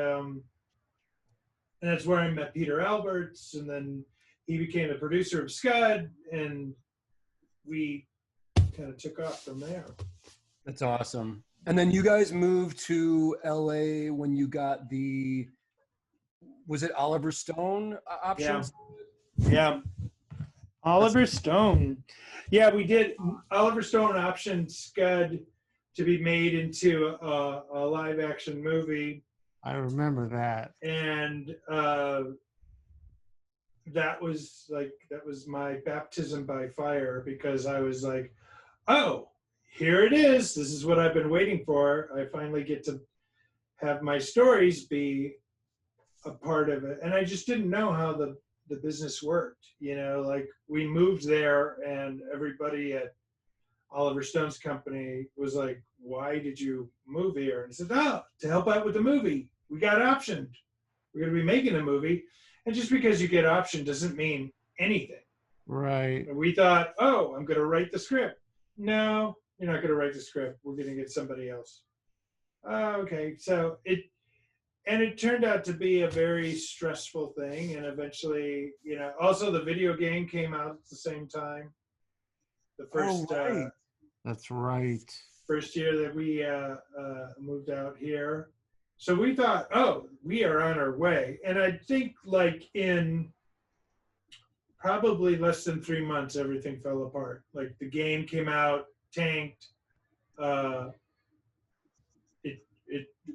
S3: that's where I met Peter Alberts, and then he became the producer of Scud, and we kind of took off from there.
S5: That's awesome. And then you guys moved to LA when you got was it Oliver Stone options?
S3: Yeah. Oliver Stone. Yeah, we did. Oliver Stone optioned Scud to be made into a live action movie.
S4: I remember that.
S3: And that was my baptism by fire, because I was like, oh, here it is. This is what I've been waiting for. I finally get to have my stories be a part of it. And I just didn't know how the business worked. You know, like, we moved there and everybody at Oliver Stone's company was like, why did you move here? And I said, oh, to help out with the movie. We got optioned. We're going to be making a movie. And just because you get optioned doesn't mean anything.
S4: Right.
S3: And we thought, oh, I'm going to write the script. No, you're not going to write the script. We're going to get somebody else. Okay. So it turned out to be a very stressful thing. And eventually, you know, also the video game came out at the same time. The first,
S4: right. That's right.
S3: First year that we moved out here. So we thought, oh, we are on our way. And I think like in probably less than 3 months, everything fell apart. Like, the game came out, tanked.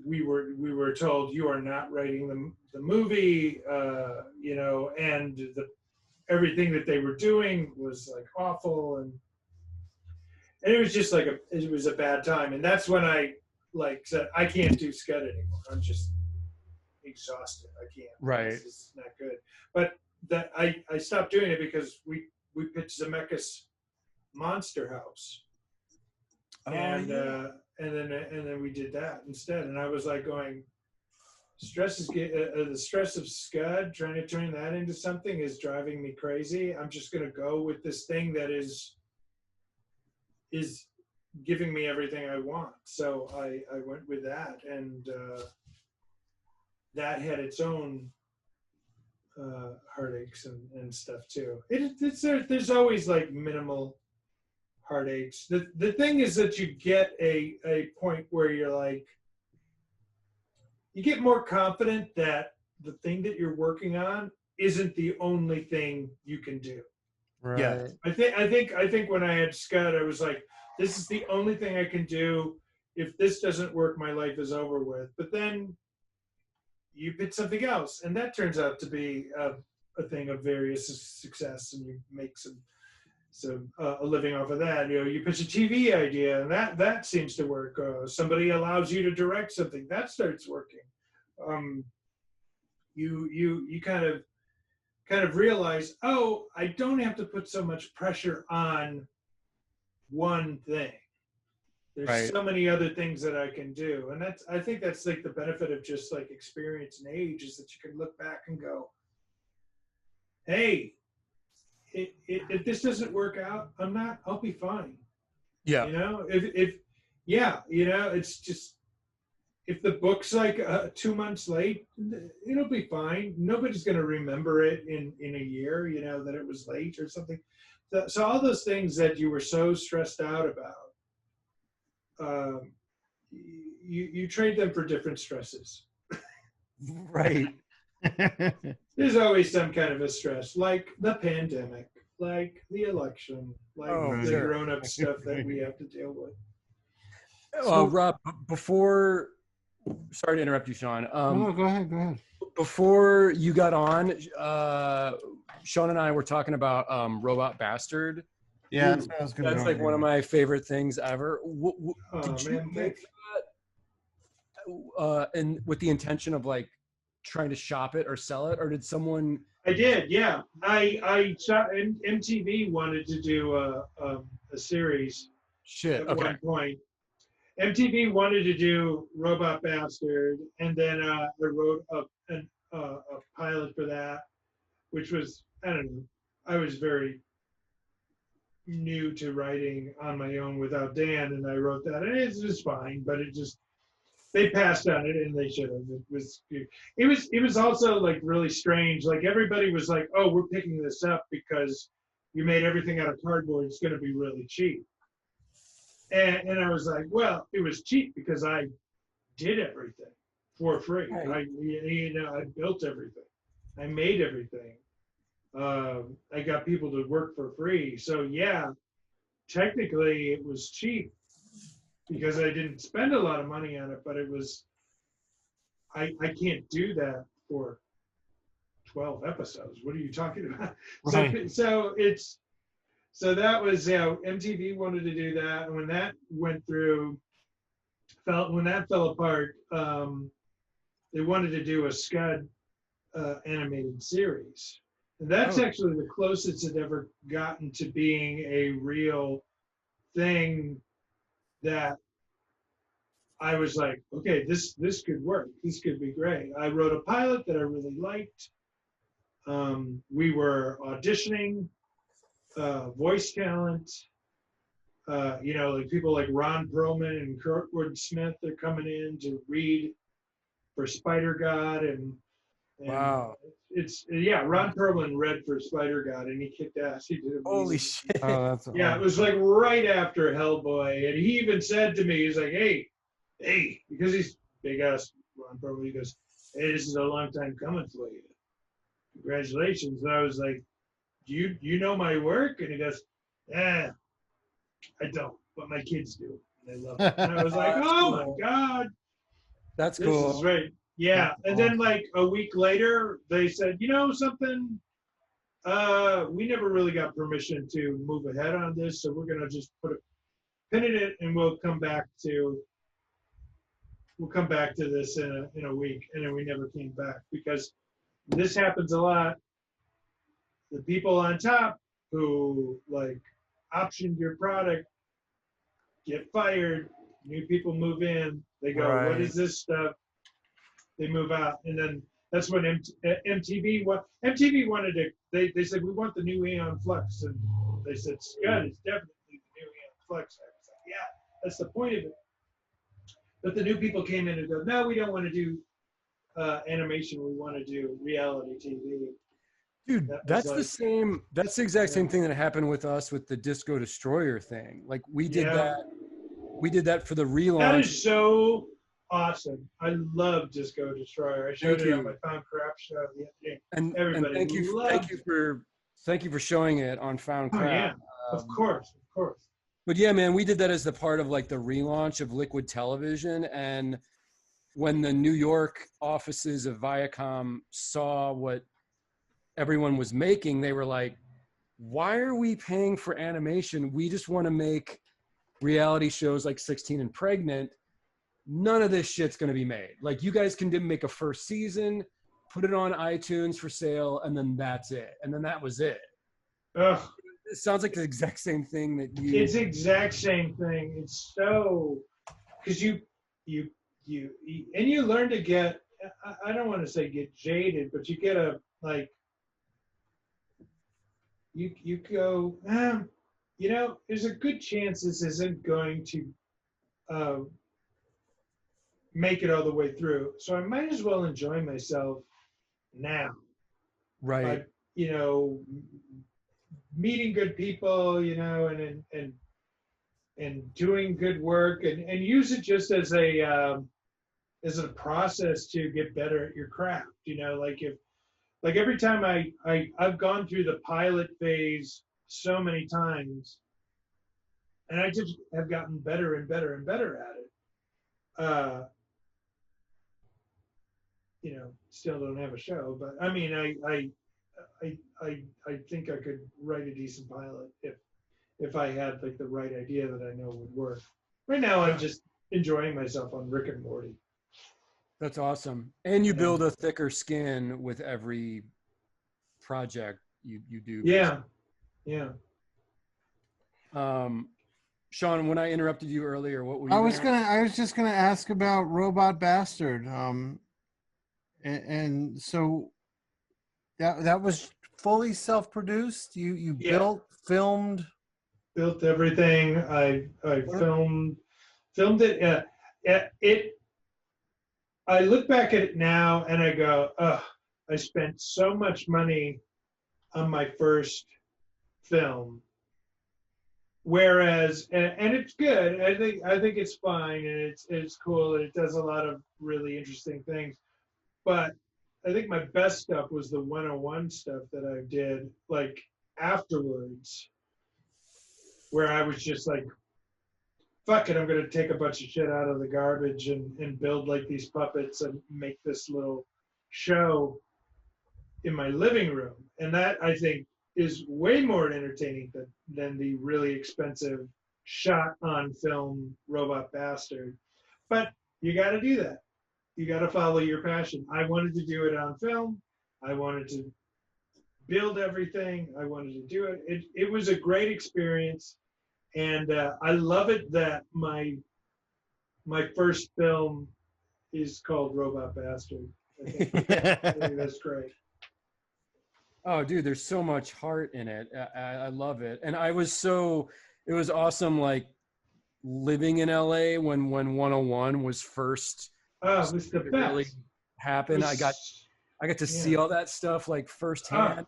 S3: We were told, you are not writing the movie, you know, and everything that they were doing was like awful, and it was just like it was a bad time. And that's when I said, I can't do Scud anymore. I'm just exhausted. I can't.
S5: Right.
S3: This is not good. But I stopped doing it because we pitched Zemeckis Monster House. And then we did that instead. And I was like going, the stress of Scud, trying to turn that into something, is driving me crazy. I'm just going to go with this thing that is giving me everything I want. So I went with that, and that had its own heartaches and stuff too. There's always like minimal heartaches. The thing is that you get a point where you're like, you get more confident that the thing that you're working on isn't the only thing you can do.
S4: Right.
S5: Yeah.
S3: I think when I had Scud, I was like, this is the only thing I can do. If this doesn't work, my life is over with. But then you pick something else, and that turns out to be a thing of various success, and you make a living off of that. You know, you pitch a TV idea, and that seems to work. Somebody allows you to direct something, that starts working. You kind of realize, oh, I don't have to put so much pressure on one thing. There's
S4: Right.
S3: so many other things that I can do. And I think that's like the benefit of just like experience and age, is that you can look back and go, hey, if this doesn't work out, I'll be fine.
S5: Yeah.
S3: You know, it's just, if the book's like 2 months late, it'll be fine. Nobody's going to remember it in a year, you know, that it was late or something. So all those things that you were so stressed out about, you trade them for different stresses.
S5: Right.
S3: There's always some kind of a stress, like the pandemic, like the election, like the
S5: sure.
S3: grown-up stuff that we have to deal with.
S5: Rob, before, sorry to interrupt you, Sean.
S4: No, go ahead.
S5: Before you got on, Sean and I were talking about Robot Bastard.
S4: Yeah, that's what I was gonna
S5: That's
S4: go
S5: like one of my favorite things ever.
S3: Oh,
S5: Did you
S3: man,
S5: make that and with the intention of like trying to shop it or sell it, or did someone?
S3: I did, yeah. I shot. MTV wanted to do a series
S5: Shit.
S3: at
S5: Okay.
S3: one point. MTV wanted to do Robot Bastard, and then I wrote a pilot for that, which was, I don't know. I was very new to writing on my own without Dan, and I wrote that, and it was fine, but it just, they passed on it, and they should have. It was also like really strange. Like everybody was like, "Oh, we're picking this up because you made everything out of cardboard. It's going to be really cheap." And I was like, "Well, it was cheap because I did everything for free.
S5: Right.
S3: I built everything. I made everything. I got people to work for free. So yeah, technically it was cheap because I didn't spend a lot of money on it, but it was, I can't do that for 12 episodes. What are you talking about?"
S4: Right.
S3: So that was, MTV wanted to do that. And when that went through, when that fell apart, they wanted to do a Scud animated series. And that's actually the closest it ever gotten to being a real thing that I was like, okay, this could work. This could be great. I wrote a pilot that I really liked. We were auditioning voice talent. Like people like Ron Perlman and Kurtwood Smith are coming in to read for Spider God, and
S5: Wow.
S3: Ron Perlman read for Spider God, and he kicked ass. He did amazing.
S5: Holy shit.
S4: Oh, that's
S3: Yeah, it was like right after Hellboy, and he even said to me, he's like, hey, because he's big ass Ron Perlman, he goes, "Hey, this is a long time coming for you. Congratulations." And I was like, "Do you know my work?" And he goes, "I don't, but my kids do. And they love it." And I was like, "Oh my God,
S5: That's
S3: this
S5: cool.
S3: is great." Yeah. And then like a week later, they said, "You know something? We never really got permission to move ahead on this, so we're gonna just put a pin in it, and we'll come back to this in a week." And then we never came back, because this happens a lot. The people on top who like optioned your product get fired. New people move in. They go,
S4: Right.
S3: "What is this stuff?" They move out, and then that's when MTV wanted to. They said, "We want the new Aeon Flux," and they said, "Scud is definitely the new Aeon Flux." I was like, "Yeah, That's the point of it. But the new people came in and go, no, we don't want to do animation. We want to do reality TV.
S5: Dude, that's
S3: like,
S5: the same. That's the exact same thing that happened with us with the Disco Destroyer thing. Like we did that. We did that for the relaunch.
S3: That is so awesome. I love Disco Destroyer. I showed it on my Found Crap show the other day.
S5: And
S3: Everybody
S5: thank you for showing it on Found Crap.
S3: Yeah, of course.
S5: But yeah, man, we did that as the part of like the relaunch of Liquid Television. And when the New York offices of Viacom saw what everyone was making, they were like, why are we paying for animation? We just want to make reality shows like 16 and Pregnant. None of this shit's going to be made. Like, you guys can make a first season, put it on iTunes for sale, and then that's it. And then that was it.
S3: Ugh.
S5: It sounds like the exact same thing that you...
S3: It's the exact same thing. It's so... Because you learn to get... I don't want to say get jaded, but you get a, like... You go, there's a good chance this isn't going to make it all the way through. So I might as well enjoy myself now.
S5: Right.
S3: But, meeting good people, and doing good work, and use it just as a process to get better at your craft. Like every time I've gone through the pilot phase so many times, and I just have gotten better and better and better at it. Still don't have a show, but I mean, I think I could write a decent pilot if I had like the right idea that I know would work. Right now, I'm just enjoying myself on Rick and Morty.
S5: That's awesome. And you build a thicker skin with every project you do.
S3: Yeah.
S5: Sean, when I interrupted you earlier, what were you
S4: I was just gonna ask about Robot Bastard. And so that was fully self-produced. You built, filmed
S3: Everything. I filmed it. I look back at it now and I go, I spent so much money on my first film. Whereas, and it's good. I think it's fine, and it's cool, and it does a lot of really interesting things. But I think my best stuff was the 101 stuff that I did like afterwards, where I was just like, fuck it, I'm going to take a bunch of shit out of the garbage and build like these puppets and make this little show in my living room. And that, I think, is way more entertaining than the really expensive shot on film Robot Bastard. But you got to do that. You got to follow your passion. I wanted to do it on film. I wanted to build everything. I wanted to do it. It was a great experience. And I love it that my first film is called Robot Bastard. I think that's great.
S5: Oh, dude, there's so much heart in it. I love it. And it was awesome, like, living in LA when 101 was first.
S3: Oh, it was the best.
S5: Really happened. I got to see all that stuff, like, firsthand.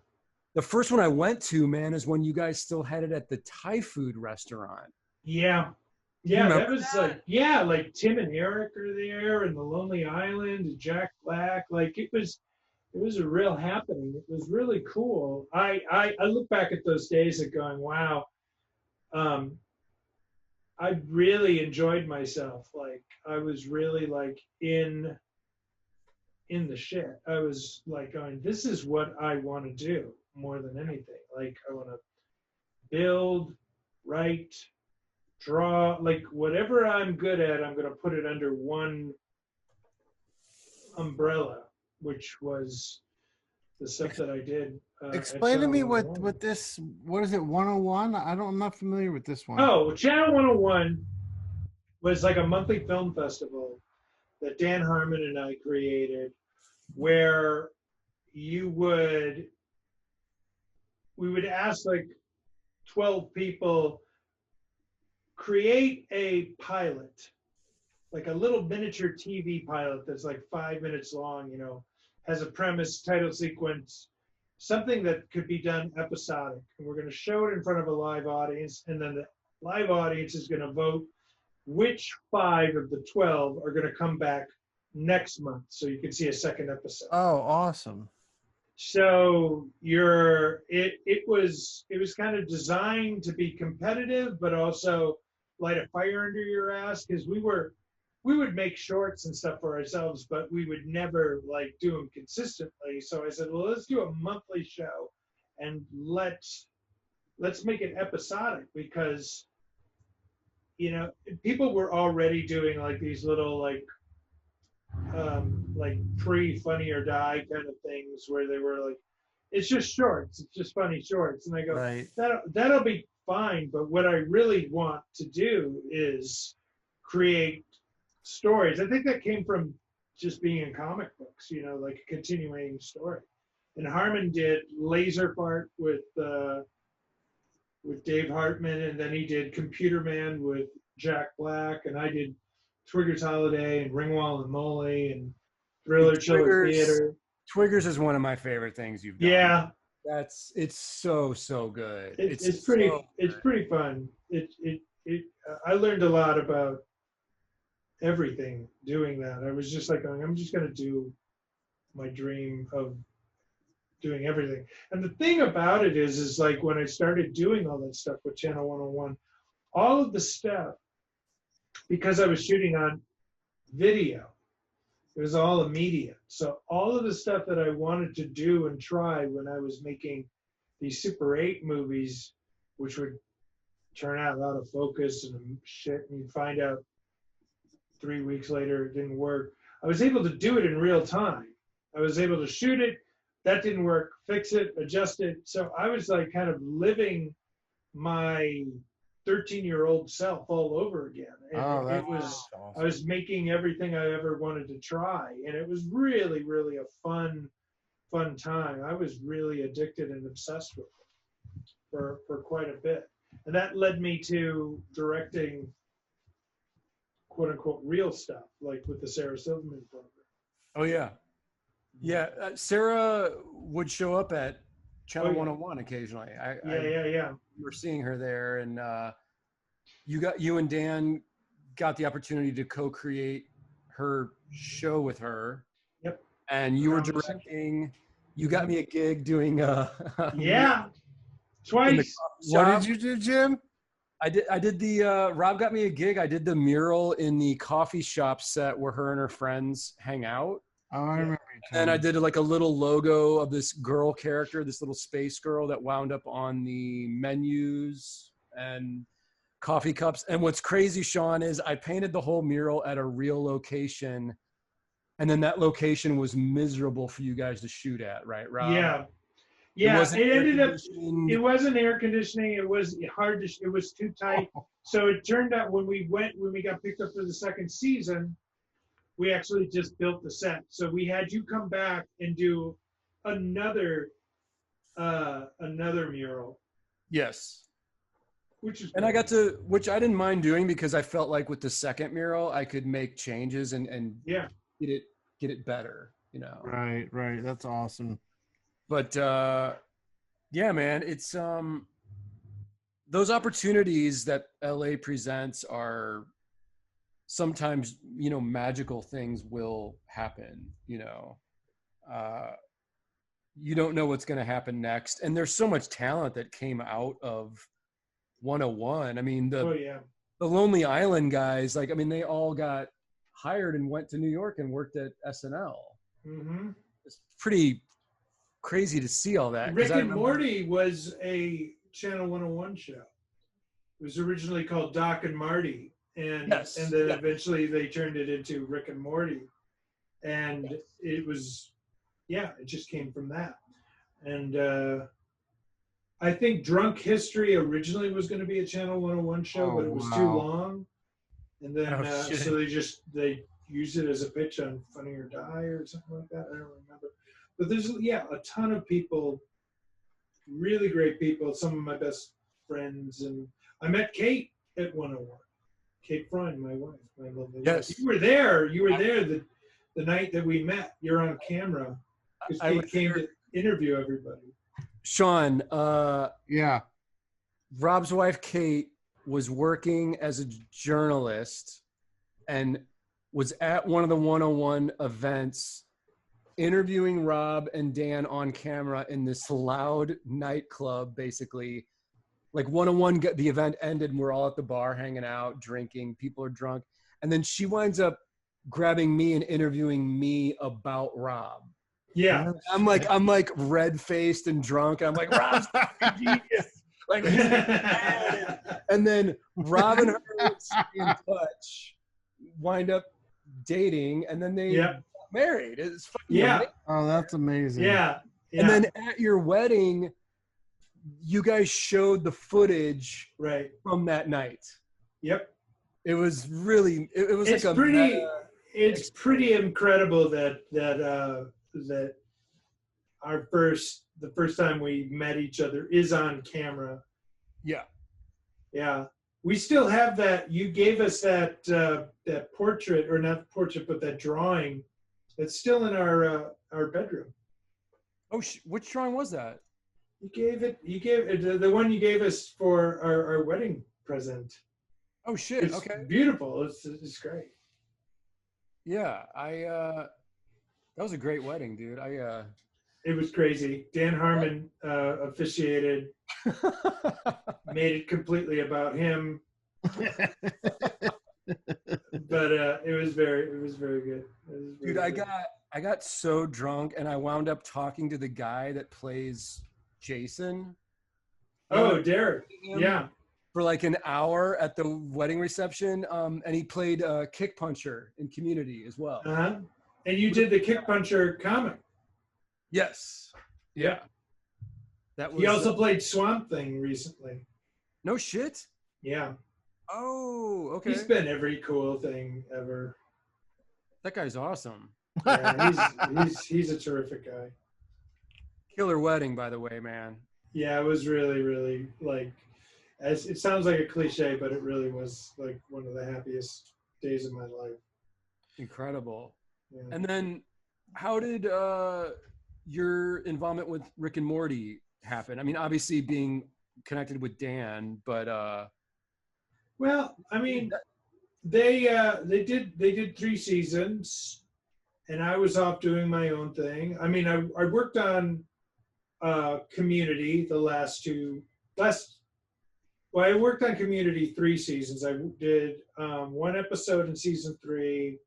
S5: The first one I went to, man, is when you guys still had it at the Thai food restaurant.
S3: Yeah, that was like Tim and Eric are there, and the Lonely Island, and Jack Black. Like it was a real happening. It was really cool. I look back at those days and going, wow, I really enjoyed myself. Like I was really like in the shit. I was like going, this is what I want to do more than anything. Like I want to build, write, draw, like whatever I'm good at, I'm going to put it under one umbrella, which was the stuff that I did.
S4: Explain to me what is it, 101? I'm not familiar with this one.
S3: Oh, Channel 101 was like a monthly film festival that Dan Harmon and I created, where we would ask like 12 people create a pilot, like a little miniature TV pilot that's like 5 minutes long, has a premise, title sequence, something that could be done episodic. And we're going to show it in front of a live audience, and then the live audience is going to vote which 5 of the 12 are going to come back next month, so you can see a second episode.
S4: Oh, awesome.
S3: So it was kind of designed to be competitive, but also light a fire under your ass, because we would make shorts and stuff for ourselves, but we would never like do them consistently. So I said, well, let's do a monthly show, and let's make it episodic, because people were already doing like these little like pre-Funny or Die kind of things where they were like, it's just shorts, it's just funny shorts, and I go,
S4: Right.
S3: that'll be fine, but what I really want to do is create stories. I think that came from just being in comic books, like a continuing story. And Harmon did Laser Fart with Dave Hartman, and then he did Computer Man with Jack Black, and I did Twigger's Holiday and Ringwald and Molly and Thriller Chiller Theater.
S5: Twiggers is one of my favorite things you've done.
S3: Yeah,
S5: it's so good.
S3: It's pretty fun. I learned a lot about everything doing that. I was just like going, I'm just gonna do my dream of doing everything. And the thing about it is like when I started doing all that stuff with Channel 101, all of the stuff, because I was shooting on video, it was all immediate. So all of the stuff that I wanted to do and try when I was making these Super 8 movies, which would turn out out of focus and shit, and you'd find out 3 weeks later it didn't work, I was able to do it in real time. I was able to shoot it, that didn't work, fix it, adjust it. So I was like kind of living my 13-year-old self all over again. And
S4: Awesome.
S3: I was making everything I ever wanted to try. And it was really, really a fun time. I was really addicted and obsessed with it for quite a bit. And that led me to directing quote unquote real stuff, like with the Sarah Silverman program.
S5: Oh yeah. Yeah. Sarah would show up at Channel 101 occasionally.
S3: Yeah.
S5: We're seeing her there, and you and Dan got the opportunity to co-create her show with her.
S3: Yep.
S5: And you were directing. You got me a gig doing
S3: yeah, twice.
S4: What did you do, Jim?
S5: I did the Rob got me a gig. I did the mural in the coffee shop set where her and her friends hang out.
S4: Oh, I remember.
S5: And I did like a little logo of this girl character, this little space girl that wound up on the menus and coffee cups. And what's crazy, Sean, is I painted the whole mural at a real location, and then that location was miserable for you guys to shoot at, right, Rob?
S3: Yeah. It wasn't air conditioning. It was hard to. It was too tight. So it turned out when we got picked up for the second season, we actually just built the set. So we had you come back and do another mural.
S5: Yes.
S3: Which is
S5: and I got to, which I didn't mind doing because I felt like with the second mural I could make changes and
S3: yeah,
S5: get it better,
S4: Right. That's awesome.
S5: But yeah, man, it's those opportunities that LA presents are sometimes, magical things will happen, you don't know what's going to happen next. And there's so much talent that came out of 101. I mean, the Lonely Island guys, they all got hired and went to New York and worked at SNL.
S3: Mm-hmm.
S5: It's pretty crazy to see all that.
S3: Rick and Morty was a Channel 101 show. It was originally called Doc and Marty. And then eventually they turned it into Rick and Morty. And it was, it just came from that. And I think Drunk History originally was going to be a Channel 101 show, but it was too long. And then, so they used it as a pitch on Funny or Die or something like that. I don't remember. But there's, a ton of people, really great people, some of my best friends. And I met Kate at 101. Kate Freund, my wife, my lovely
S5: Yes.
S3: wife. You were there. You were there the night that we met. You're on camera. Because
S5: I
S3: Kate
S5: was
S3: came
S5: there.
S3: to interview everybody.
S5: Sean,
S4: Yeah.
S5: Rob's wife, Kate, was working as a journalist and was at one of the 101 events interviewing Rob and Dan on camera in this loud nightclub, basically. Like 101, the event ended and we're all at the bar hanging out, drinking, people are drunk. And then she winds up grabbing me and interviewing me about Rob.
S3: Yeah.
S5: I'm like red-faced and drunk. I'm like, Rob's a genius. Like, and then Rob and her stay in touch, wind up dating, and then they got married. It's fucking amazing.
S4: Oh, that's amazing.
S3: Yeah.
S5: And then at your wedding, you guys showed the footage
S3: right
S5: from that night.
S3: Yep.
S5: It was really, it was
S3: It's
S5: like a
S3: pretty.
S5: meta
S3: It's pretty incredible that the first time we met each other is on camera.
S5: Yeah.
S3: Yeah. We still have that. You gave us that that portrait, or not portrait, but that drawing. That's still in our bedroom.
S5: Oh, which drawing was that?
S3: You gave it the one you gave us for our wedding present.
S5: Oh shit!
S3: It's
S5: Okay.
S3: beautiful. It's great.
S5: Yeah, that was a great wedding, dude.
S3: It was crazy. Dan Harmon officiated, made it completely about him. But it was very good. It was very
S5: Dude,
S3: good.
S5: I got so drunk and I wound up talking to the guy that plays Jason.
S3: Oh, Derek. Yeah.
S5: For like an hour at the wedding reception, and he played Kick Puncher in Community as well.
S3: Uh-huh. And you did the Kick Puncher comic.
S5: Yes. Yeah. That was.
S3: He also played Swamp Thing recently.
S5: No shit.
S3: Yeah.
S5: Oh, okay.
S3: He's been every cool thing ever.
S5: That guy's awesome.
S3: Yeah, he's a terrific guy.
S5: Killer wedding, by the way, man.
S3: Yeah, it was really, really like, as it sounds like a cliche, but it really was like one of the happiest days of my life.
S5: Incredible.
S3: Yeah.
S5: And then, how did your involvement with Rick and Morty happen? I mean, obviously being connected with Dan, but
S3: well, I mean, they did 3 seasons, and I was off doing my own thing. I mean, I worked on Community I worked on Community 3 seasons. I did 1 episode in season 3.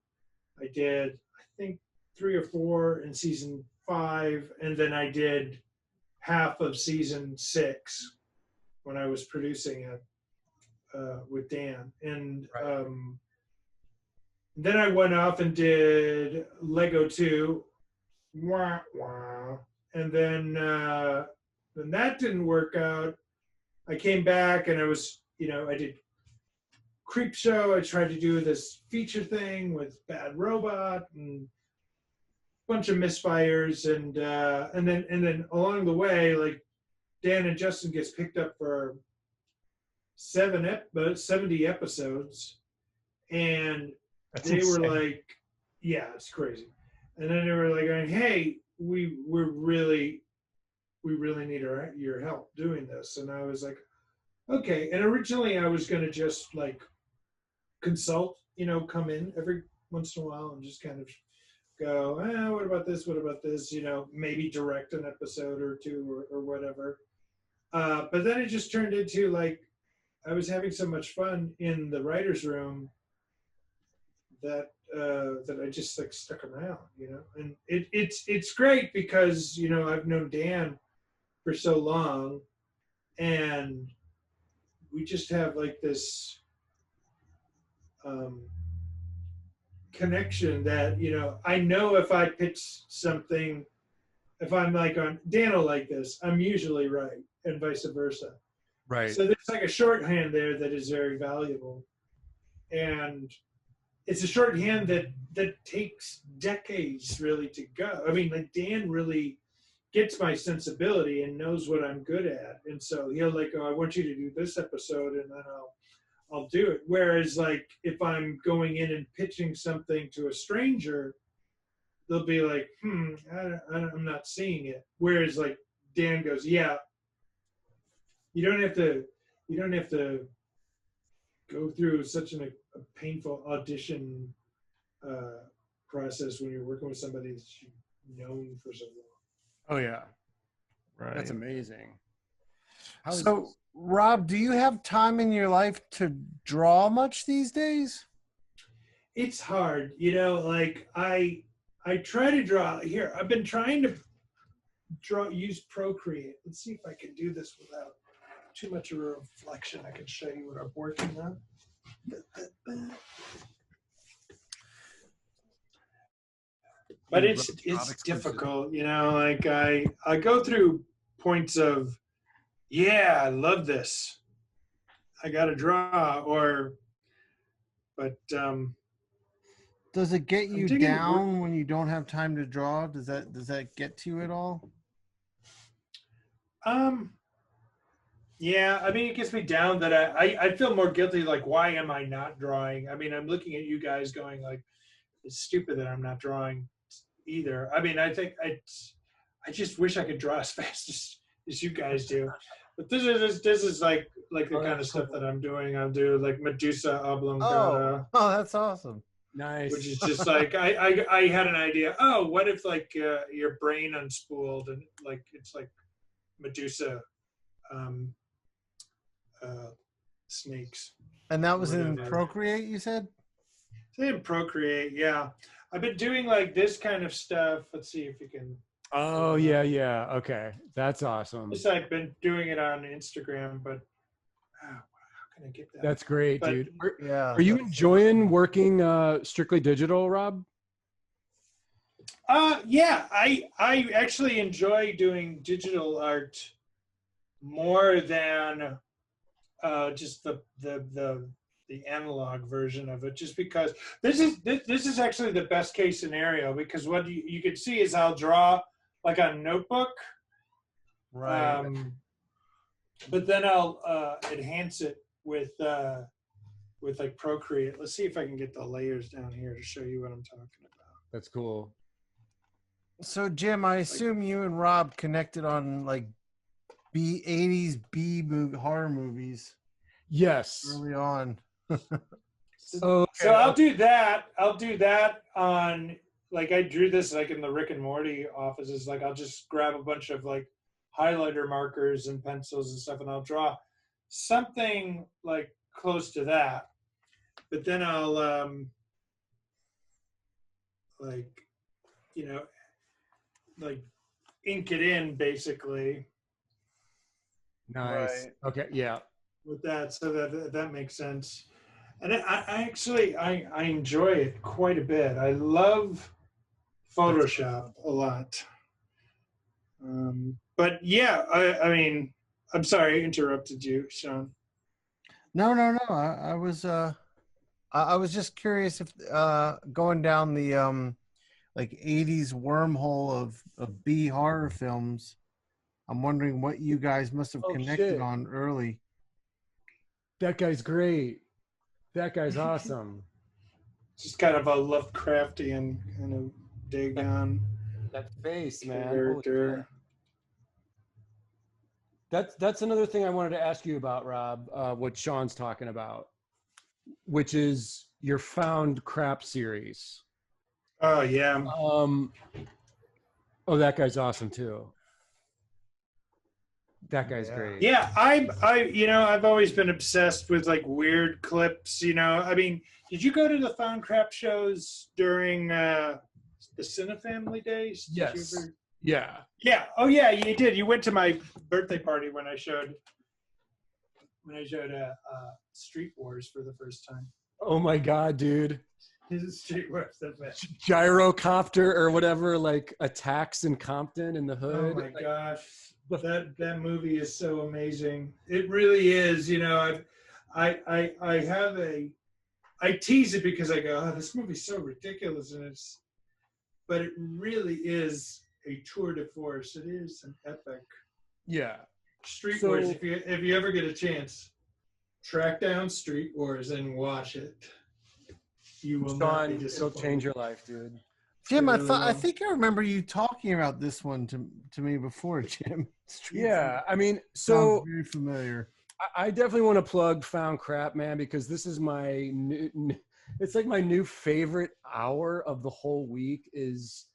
S3: I did, I think, 3 or 4 in season 5, and then I did half of season 6 when I was producing it with Dan. And then I went off and did Lego 2. Wah, wah. And then when that didn't work out, I came back and I did Creepshow. I tried to do this feature thing with Bad Robot and a bunch of misfires, and then along the way, like, Dan and Justin gets picked up for 70 episodes, and they were like, yeah, it's crazy. And then they were like, going, hey, we really need your help doing this. And I was like, okay. And originally I was going to just like consult, come in every once in a while and just kind of go, what about this? What about this? Maybe direct an episode or 2 or whatever. But then it just turned into like, I was having so much fun in the writer's room that I just like stuck around, and it's great because, I've known Dan for so long, and we just have like this connection that, I know if I pitch something, if I'm like on Dan will like this, I'm usually right, and vice versa.
S5: right.
S3: So there's like a shorthand there that is very valuable, and it's a shorthand that takes decades really to go. I mean, like, Dan really gets my sensibility and knows what I'm good at, and so he'll like, I want you to do this episode, and then I'll do it. Whereas like if I'm going in and pitching something to a stranger, they'll be like, I'm not seeing it. Whereas like Dan goes, yeah, you don't have to go through such a painful audition process when you're working with somebody that you've known for so long.
S5: Oh yeah,
S4: Right.
S5: that's amazing.
S4: So, Rob, do you have time in your life to draw much these days?
S3: It's hard, like I try to draw here. I've been trying to use Procreate. Let's see if I can do this without too much of a reflection. I can show you what I'm working on. But it's difficult, like I go through points of, yeah, I love this, I gotta draw, but
S4: does it get you down when you don't have time to draw? Does that get to you at all?
S3: Yeah, I mean, it gets me down that I feel more guilty, like, why am I not drawing? I mean, I'm looking at you guys going like, it's stupid that I'm not drawing either. I mean, I think I just wish I could draw as fast as you guys do. But this is like the kind of stuff that I'm doing. I'll do like Medusa oblongata.
S4: Oh, that's awesome.
S5: Nice.
S3: Which is just like I had an idea. Oh, what if like your brain unspooled and like it's like Medusa snakes.
S4: And that was in Procreate, you said?
S3: In Procreate, yeah. I've been doing like this kind of stuff. Let's see if you can.
S5: Oh yeah. Okay, that's awesome.
S3: I've been doing it on Instagram, but how can I get that?
S5: That's great, dude.
S4: Yeah.
S5: Are you enjoying working strictly digital, Rob?
S3: Yeah, I actually enjoy doing digital art more than just the analog version of it, just because this is actually the best case scenario, because what you can see is I'll draw like on a notebook,
S4: Right.
S3: but then I'll enhance it with like Procreate. Let's see if I can get the layers down here to show you what I'm talking about.
S5: That's cool.
S4: So, Jim, I assume you and Rob connected on like 80s B movie horror movies
S5: Yes.
S4: early on.
S5: Okay.
S3: So I'll do that on, like, I drew this like in the Rick and Morty offices. Like, I'll just grab a bunch of like highlighter markers and pencils and stuff, and I'll draw something like close to that. But then I'll like ink it in basically.
S5: Nice.
S4: Right.
S5: Okay. Yeah.
S3: With that, so that makes sense. And I actually enjoy it quite a bit. I love Photoshop a lot. But yeah, I mean, I'm sorry I interrupted you, Sean.
S4: No. I was just curious if going down the like 80s wormhole of B horror films. I'm wondering what you guys must have connected on early.
S5: That guy's great. That guy's awesome.
S3: Just kind of a Lovecraftian kind of dig on
S5: That face, man.
S3: character.
S5: That's another thing I wanted to ask you about, Rob. What Sean's talking about, which is your found crap series.
S3: Oh yeah.
S5: Oh, that guy's awesome too. That guy's great.
S3: Yeah, I've always been obsessed with like weird clips. I mean, did you go to the Found Crap shows during the Cine Family days?
S5: Yes. Yeah.
S3: Yeah. Oh yeah, you did. You went to my birthday party when I showed Street Wars for the first time.
S5: Oh my God, dude.
S3: Street Wars, the best.
S5: Gyrocopter or whatever, like attacks in Compton in the hood.
S3: Oh my gosh. That movie is so amazing. It really is. I tease it because I go, oh, this movie's so ridiculous, but it really is a tour de force. It is an epic.
S5: Yeah.
S3: Street Wars, if you ever get a chance. track down Street Wars and watch it. You will not be
S5: Sean, it'll
S3: disappointed.
S5: change your life, dude.
S4: Jim,
S3: Really
S4: I
S3: will.
S4: think I remember you talking about this one to me before, Jim.
S5: Yeah, I mean,
S4: Sounds
S5: so
S4: very familiar.
S5: I definitely want to plug Found Crap, man, because this is my new, it's like my new favorite hour of the whole week is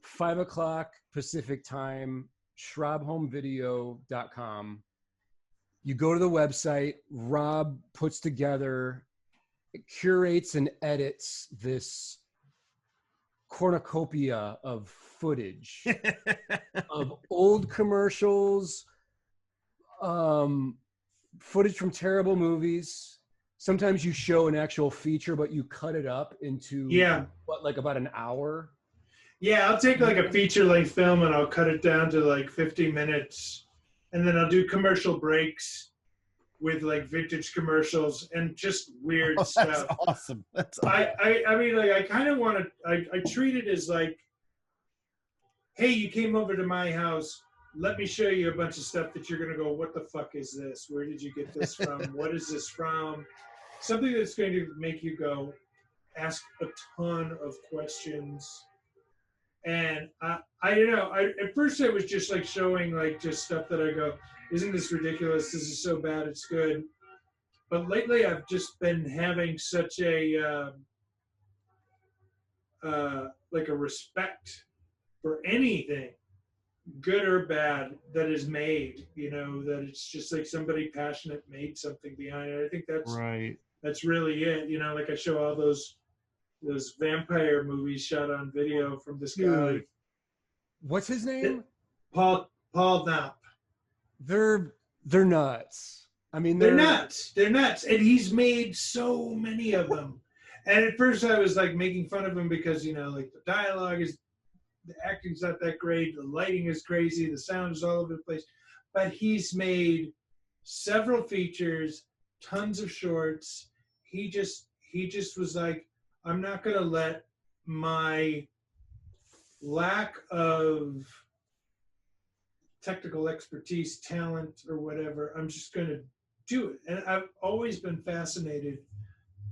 S5: 5 o'clock Pacific time, SchrabHomeVideo.com. You go to the website, Rob puts together, curates and edits this cornucopia of footage of old commercials, footage from terrible movies. Sometimes you show an actual feature, but you cut it up into like about an hour.
S3: Yeah, I'll take like a feature-length film and I'll cut it down to like 50 minutes, and then I'll do commercial breaks with like vintage commercials and just weird stuff.
S4: That's awesome. That's awesome.
S3: I mean, like, I kind of want to. I treat it as like, hey, you came over to my house. Let me show you a bunch of stuff that you're gonna go, what the fuck is this? Where did you get this from? What is this from? Something that's going to make you go, ask a ton of questions. And I don't know. At first I was just like showing like just stuff that I go, isn't this ridiculous? This is so bad, it's good. But lately I've just been having such a like a respect for anything, good or bad, that is made. You know, that it's just like somebody passionate made something behind it. I think that's
S4: right.
S3: That's really it. You know, like I show all those vampire movies shot on video from this guy.
S5: Dude. What's his name?
S3: Paul Knapp.
S5: They're nuts. I mean,
S3: They're nuts. They're nuts. And he's made so many of them. And at first I was like making fun of him because, you know, like the dialogue is, the acting's not that great, the lighting is crazy, the sound is all over the place. But he's made several features, tons of shorts. He just was like, I'm not going to let my lack of technical expertise, talent, or whatever, I'm just going to do it. And I've always been fascinated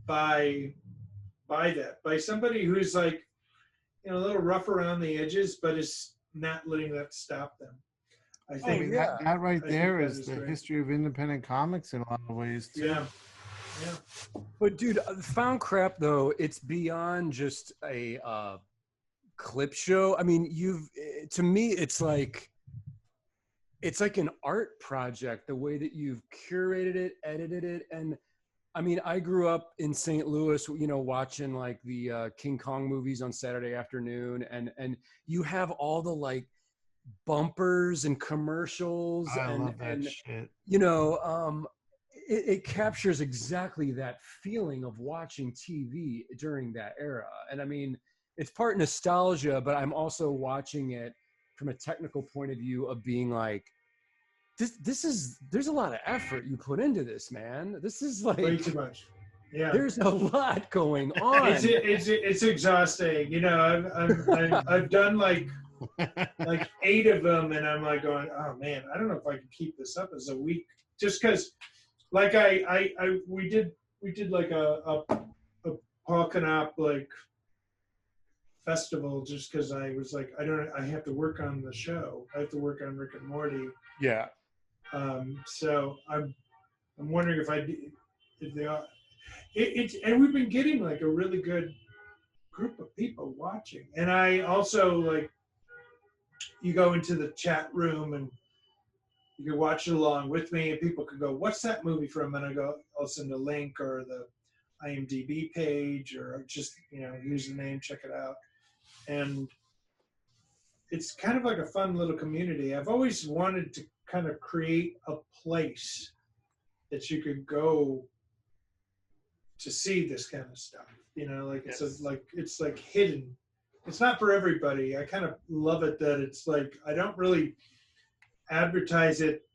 S3: by that, by somebody who's like, you know, a little rough around the edges, but is not letting that stop them. I think
S4: that right there
S3: that
S4: is the
S3: great.
S4: history of independent comics in a lot of ways too.
S3: Yeah.
S5: But dude, Found Crap though, it's beyond just a clip show. I mean, to me, it's like an art project, the way that you've curated it, edited it. And I mean, I grew up in St. Louis, you know, watching like the King Kong movies on Saturday afternoon. And you have all the like bumpers and commercials.
S4: I love that shit.
S5: You know, it captures exactly that feeling of watching TV during that era. And I mean, it's part nostalgia, but I'm also watching it from a technical point of view of being like, there's a lot of effort you put into this, man. This is like
S3: Way too much. Yeah.
S5: There's a lot going on.
S3: It's exhausting. You know, I've done like 8 of them, and I'm like going, oh man, I don't know if I can keep this up as a week, just because, like we did like a Paul Knapp like festival, just because I was like, I have to work on the show. I have to work on Rick and Morty.
S5: Yeah.
S3: So I'm wondering if they are. And we've been getting like a really good group of people watching. And I also like, you go into the chat room and you can watch it along with me, and people can go, what's that movie from? And I'll send a link or the IMDb page, or just, you know, use the name, check it out. And it's kind of like a fun little community. I've always wanted to kind of create a place that you could go to see this kind of stuff, you know, like
S5: Yes.
S3: it's like hidden. It's not for everybody. I kind of love it that it's like, I don't really advertise it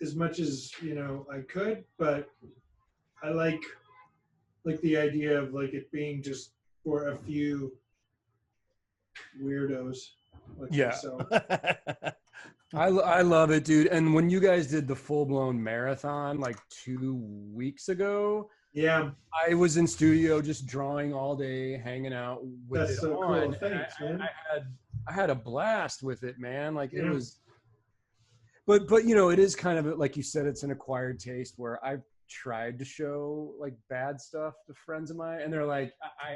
S3: as much as, you know, I could, but I like the idea of like it being just for a few weirdos like
S5: Yeah.
S3: myself.
S5: I love it, dude. And when you guys did the full-blown marathon like 2 weeks ago,
S3: Yeah,
S5: I was in studio just drawing all day, hanging out with
S3: that's
S5: it
S3: so
S5: on.
S3: cool. Thanks, man.
S5: I had a blast with it, man. Like it
S3: Yeah.
S5: was, but you know, it is kind of like you said, it's an acquired taste where I've tried to show like bad stuff to friends of mine, and they're like,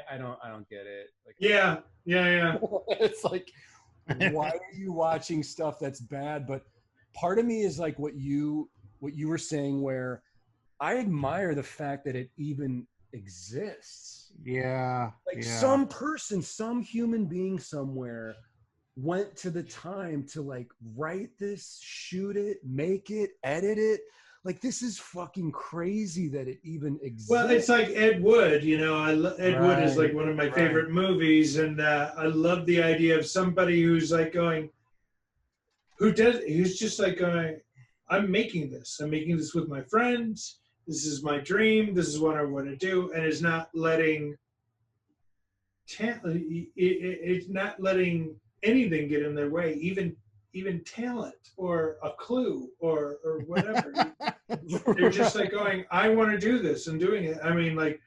S5: I don't get it. Like,
S3: Yeah.
S5: it's like, why are you watching stuff that's bad? But part of me is like what you were saying, where I admire the fact that it even exists.
S4: Yeah.
S5: Like
S4: yeah.
S5: some person, some human being somewhere went to the time to like write this, shoot it, make it, edit it. Like this is fucking crazy that it even exists.
S3: Well, it's like Ed Wood, you know. Ed Wood is like
S5: Right,
S3: one of my
S5: right.
S3: favorite movies, and I love the idea of somebody who's like going, who's just like going, I'm making this with my friends. This is my dream. This is what I want to do, and is not letting it's not letting anything get in their way, even talent or a clue or whatever. They're just like going, I want to do this and doing it. I mean, like,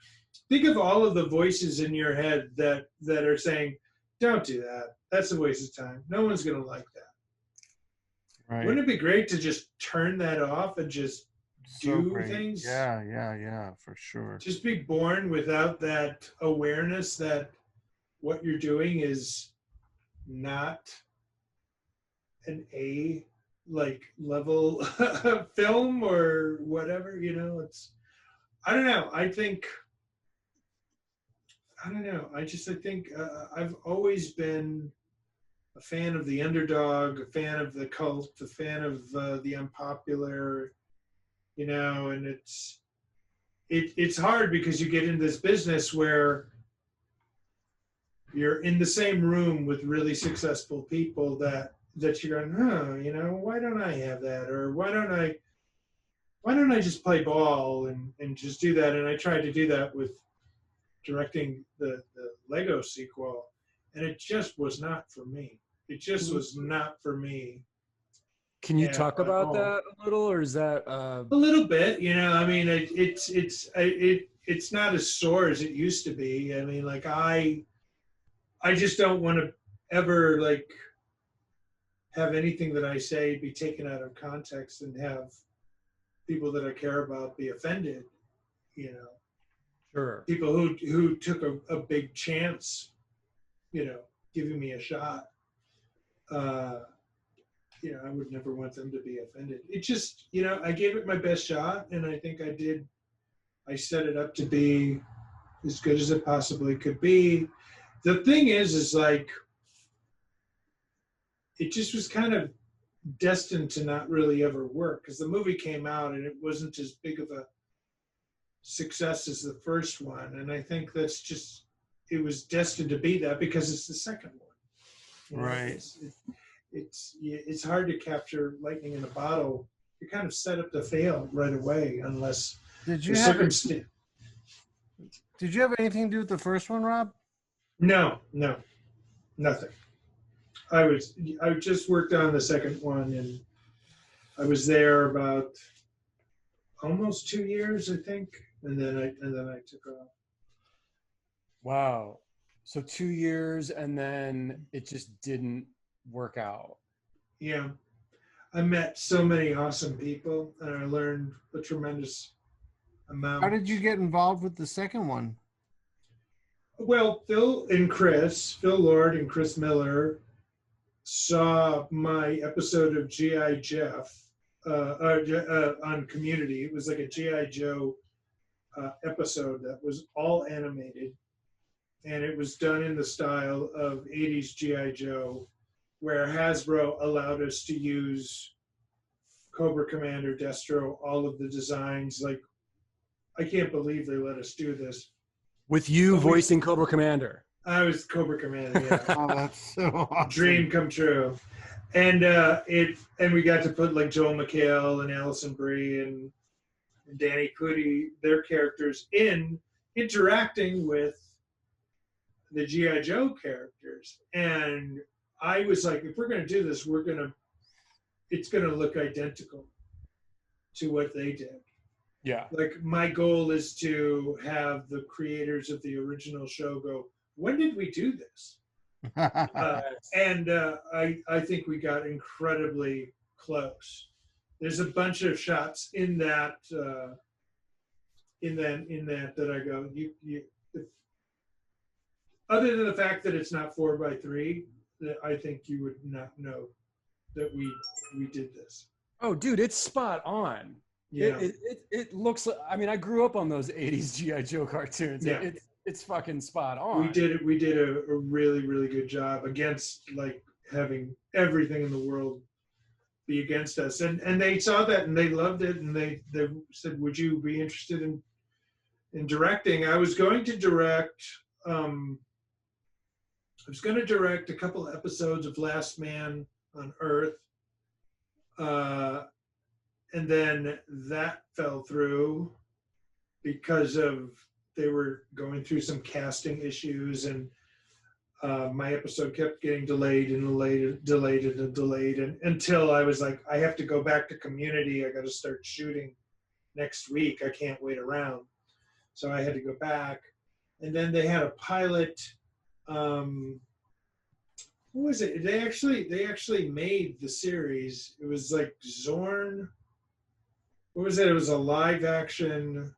S3: think of all of the voices in your head that are saying, don't do that. That's a waste of time. No one's going to like that.
S4: Right.
S3: Wouldn't it be great to just turn that off and just
S4: So
S3: do
S4: great.
S3: things?
S4: Yeah, for sure.
S3: Just be born without that awareness that what you're doing is not an A like level film or whatever, you know. It's, I don't know. I think I've always been a fan of the underdog, a fan of the cult, a fan of the unpopular, you know. And it's hard because you get in this business where you're in the same room with really successful people that you're going, you know, why don't I have that? Or why don't I just play ball and just do that? And I tried to do that with directing the Lego sequel, and it just was not for me. It just was not for me.
S5: Can you
S3: Yeah,
S5: talk
S3: at
S5: about
S3: all.
S5: that a little, or is that
S3: A little bit, you know. I mean, it's not as sore as it used to be. I mean, like I just don't want to ever like have anything that I say be taken out of context and have people that I care about be offended, you know.
S5: sure?
S3: People who took a big chance, you know, giving me a shot. You know, I would never want them to be offended. It just, you know, I gave it my best shot, and I think I did. I set it up to be as good as it possibly could be. The thing is like, it just was kind of destined to not really ever work, because the movie came out and it wasn't as big of a success as the first one. And I think that's just, it was destined to be that because it's the second one. You know,
S4: Right.
S3: it's hard to capture lightning in a bottle. You're kind of set up to fail right away unless
S4: Did
S3: the
S4: you have
S3: circumstance.
S4: Did you have anything to do with the first one, Rob?
S3: No, nothing. I just worked on the second one, and I was there about almost 2 years, I think, and then I took off.
S5: Wow. So 2 years, and then it just didn't work out.
S3: Yeah, I met so many awesome people, and I learned a tremendous amount.
S4: How did you get involved with the second one?
S3: Well, Phil Lord and Chris Miller saw my episode of G.I. Jeff on Community. It was like a G.I. Joe episode that was all animated, and it was done in the style of 80s G.I. Joe, where Hasbro allowed us to use Cobra Commander, Destro, all of the designs. Like, I can't believe they let us do this.
S5: With you voicing Cobra Commander.
S3: I was Cobra Commander, yeah.
S4: Oh, that's so awesome.
S3: Dream come true. And we got to put like Joel McHale and Allison Brie and Danny Pudi, their characters, in interacting with the G.I. Joe characters. And I was like, if we're going to do this, we're going to it's going to look identical to what they did.
S5: Yeah.
S3: Like my goal is to have the creators of the original show go, when did we do this? And I think we got incredibly close. There's a bunch of shots in that that I go, you other than the fact that it's not 4x3, that I think you would not know that we did this.
S5: Oh, dude, it's spot on.
S3: Yeah.
S5: It looks like, I mean, I grew up on those 80s G.I. Joe cartoons.
S3: Yeah.
S5: It's fucking spot on.
S3: We did a really, really good job against like having everything in the world be against us. And they saw that and they loved it, and they said, would you be interested in directing? I was going to direct a couple episodes of Last Man on Earth. And then that fell through because they were going through some casting issues, and my episode kept getting delayed until I was like, I have to go back to Community. I got to start shooting next week. I can't wait around. So I had to go back. And then they had a pilot. Who was it? They actually made the series. It was like Zorn. What was it? It was a live action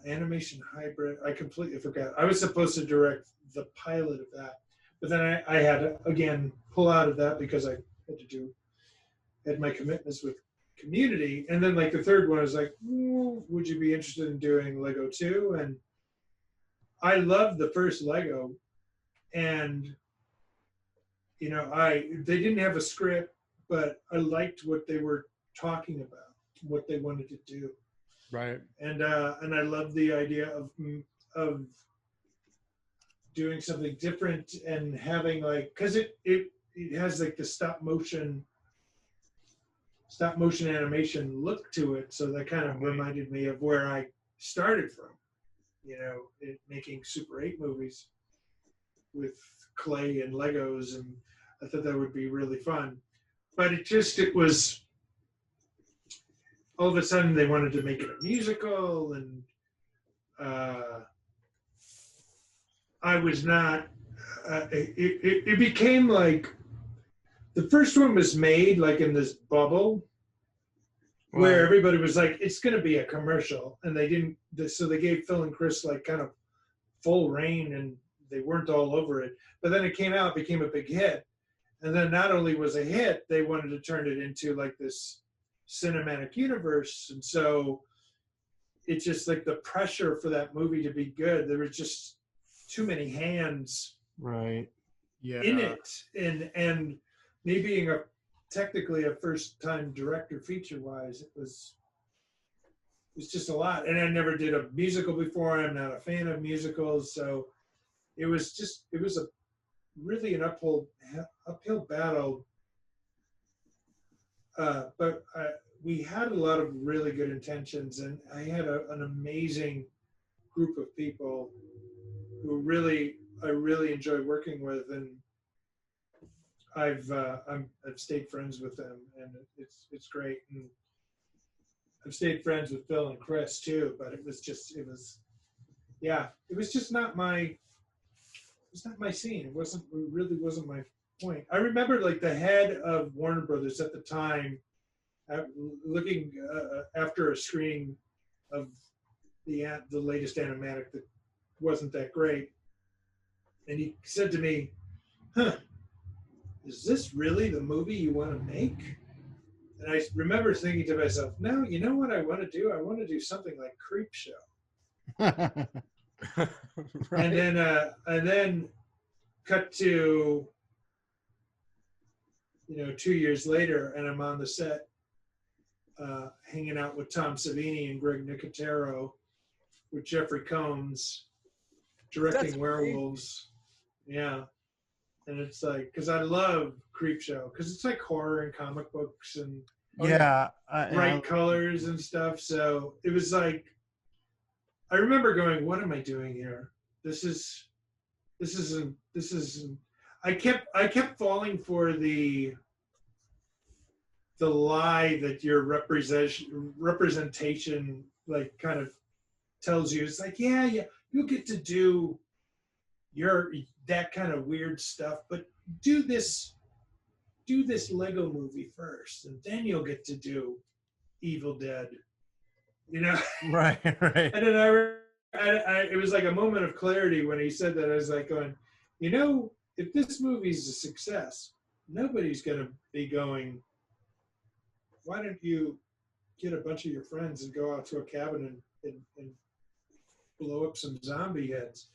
S3: animation hybrid. I completely forgot. I was supposed to direct the pilot of that, but then I had to again pull out of that because I had my commitments with Community. And then like the third one was like, would you be interested in doing Lego 2? And I loved the first Lego, and you know, they didn't have a script, but I liked what they were talking about, what they wanted to do.
S5: Right.
S3: And I love the idea of doing something different and having like, because it has like the stop motion animation look to it, so that kind of reminded me of where I started from, you know, making Super 8 movies with clay and Legos, and I thought that would be really fun. But it was all of a sudden they wanted to make it a musical, and I was not. It became like the first one was made like in this bubble where everybody was like, it's going to be a commercial, and they didn't. So they gave Phil and Chris like kind of full reign, and they weren't all over it. But then it came out, became a big hit, and then not only was a hit, they wanted to turn it into like this cinematic universe. And so it's just like the pressure for that movie to be good, there was just too many hands
S4: Right. Yeah.
S3: in it, and me being technically a first time director feature wise, it was just a lot. And I never did a musical before. I'm not a fan of musicals, so it was a really an uphill battle. But we had a lot of really good intentions, and I had an amazing group of people who I really enjoy working with, and I've stayed friends with them, and it's great. And I've stayed friends with Phil and Chris too, but it was just not my scene. It really wasn't my point. I remember like the head of Warner Brothers at the time, looking after a screening of the latest animatic that wasn't that great, and he said to me, is this really the movie you want to make? And I remember thinking to myself, no, you know what I want to do? I want to do something like Creepshow.
S5: Right.
S3: And then cut to 2 years later, and I'm on the set hanging out with Tom Savini and Greg Nicotero with Jeffrey Combs directing
S5: That's
S3: Werewolves. Yeah. And it's like, because I love Creepshow, because it's like horror and comic books and bright colors and stuff. So it was like, I remember going, what am I doing here? This isn't. I kept falling for the the lie that your representation like kind of tells you. It's like, yeah, you get to do that kind of weird stuff, but do this Lego movie first, and then you'll get to do Evil Dead.
S4: Right.
S3: And then it was like a moment of clarity when he said that. I was like going, if this movie's a success, nobody's going to be going, why don't you get a bunch of your friends and go out to a cabin and blow up some zombie heads?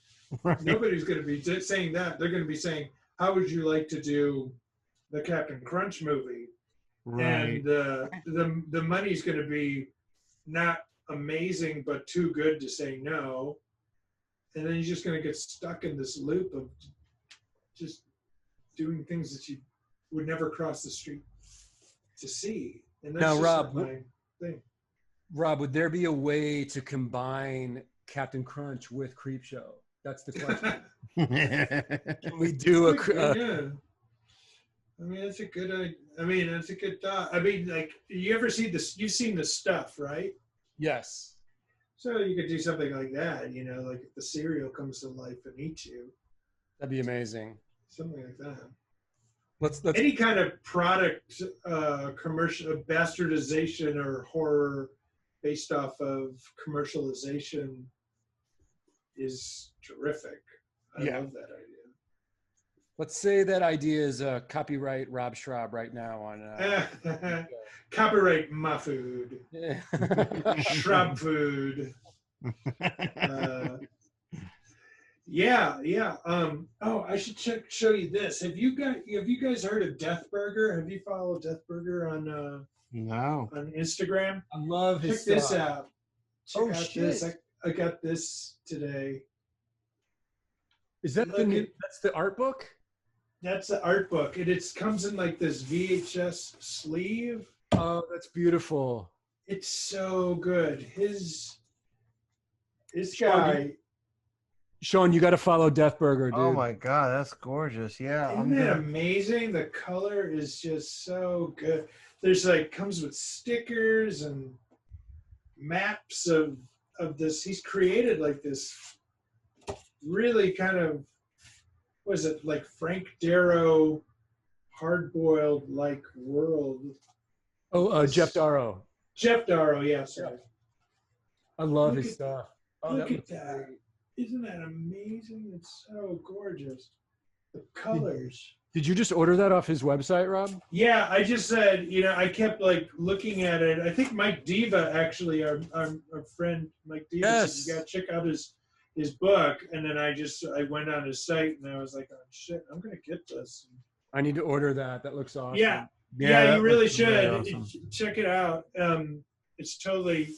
S4: Right.
S3: Nobody's going to be saying that. They're going to be saying, how would you like to do the Captain Crunch movie?
S4: Right.
S3: And the money's going to be not amazing, but too good to say no. And then you're just going to get stuck in this loop of just doing things that you would never cross the street to see. And that's
S5: Now,
S3: just
S5: Rob,
S3: my thing.
S5: Rob, would there be a way to combine Captain Crunch with Creepshow? That's the question. Can we do
S3: Yeah. I mean, that's a good idea. I mean, that's a good thought. I mean, like, you ever see this? You've seen The Stuff, right?
S5: Yes.
S3: So you could do something like that, like if the cereal comes to life and eats you,
S5: That'd be amazing.
S3: something like that.
S5: Let's
S3: Any kind of product, commercial bastardization or horror based off of commercialization is terrific. I
S5: Yeah.
S3: love that idea.
S5: let's say that idea is copyright Rob Schrab right now on
S3: Copyright Mahfood, Schrub food. Yeah. I should show you this. Have you guys heard of Death Burger? Have you followed Death Burger on
S4: No.
S3: Instagram?
S5: I love his
S3: Check this
S5: stuff.
S3: out.
S5: Oh,
S3: Check out
S5: shit.
S3: this. I got this today.
S5: Is that
S3: Look at-
S5: that's the art book?
S3: That's the art book. It comes in like this VHS sleeve.
S5: Oh, that's beautiful.
S3: It's so good. His
S5: Sean,
S3: guy.
S5: Sean, you got to follow Death Burger, dude.
S4: Oh my God, that's gorgeous. Yeah.
S3: Isn't that amazing? The color is just so good. There's comes with stickers and maps of this. He's created like this really kind of, what is it, like Frank Darrow hard-boiled like world.
S5: Oh, Jeff Darrow.
S3: Jeff Darrow, yeah, sorry.
S5: I love
S3: Look
S5: his
S3: at-
S5: stuff. Oh,
S3: Look at
S5: looks
S3: that.
S5: great.
S3: Isn't that amazing? It's so gorgeous. The colors.
S5: Did you just order that off his website, Rob?
S3: Yeah, I just said, I kept looking at it. I think Mike Diva, actually, our friend Mike Diva,
S5: Yes.
S3: said you got to check out his book. And then I went on his site and I was like, oh shit, I'm gonna get this.
S5: I need to order that. That looks awesome.
S3: Yeah,
S4: that
S3: you really
S4: looks
S3: should.
S4: really awesome.
S3: Check it out. It's totally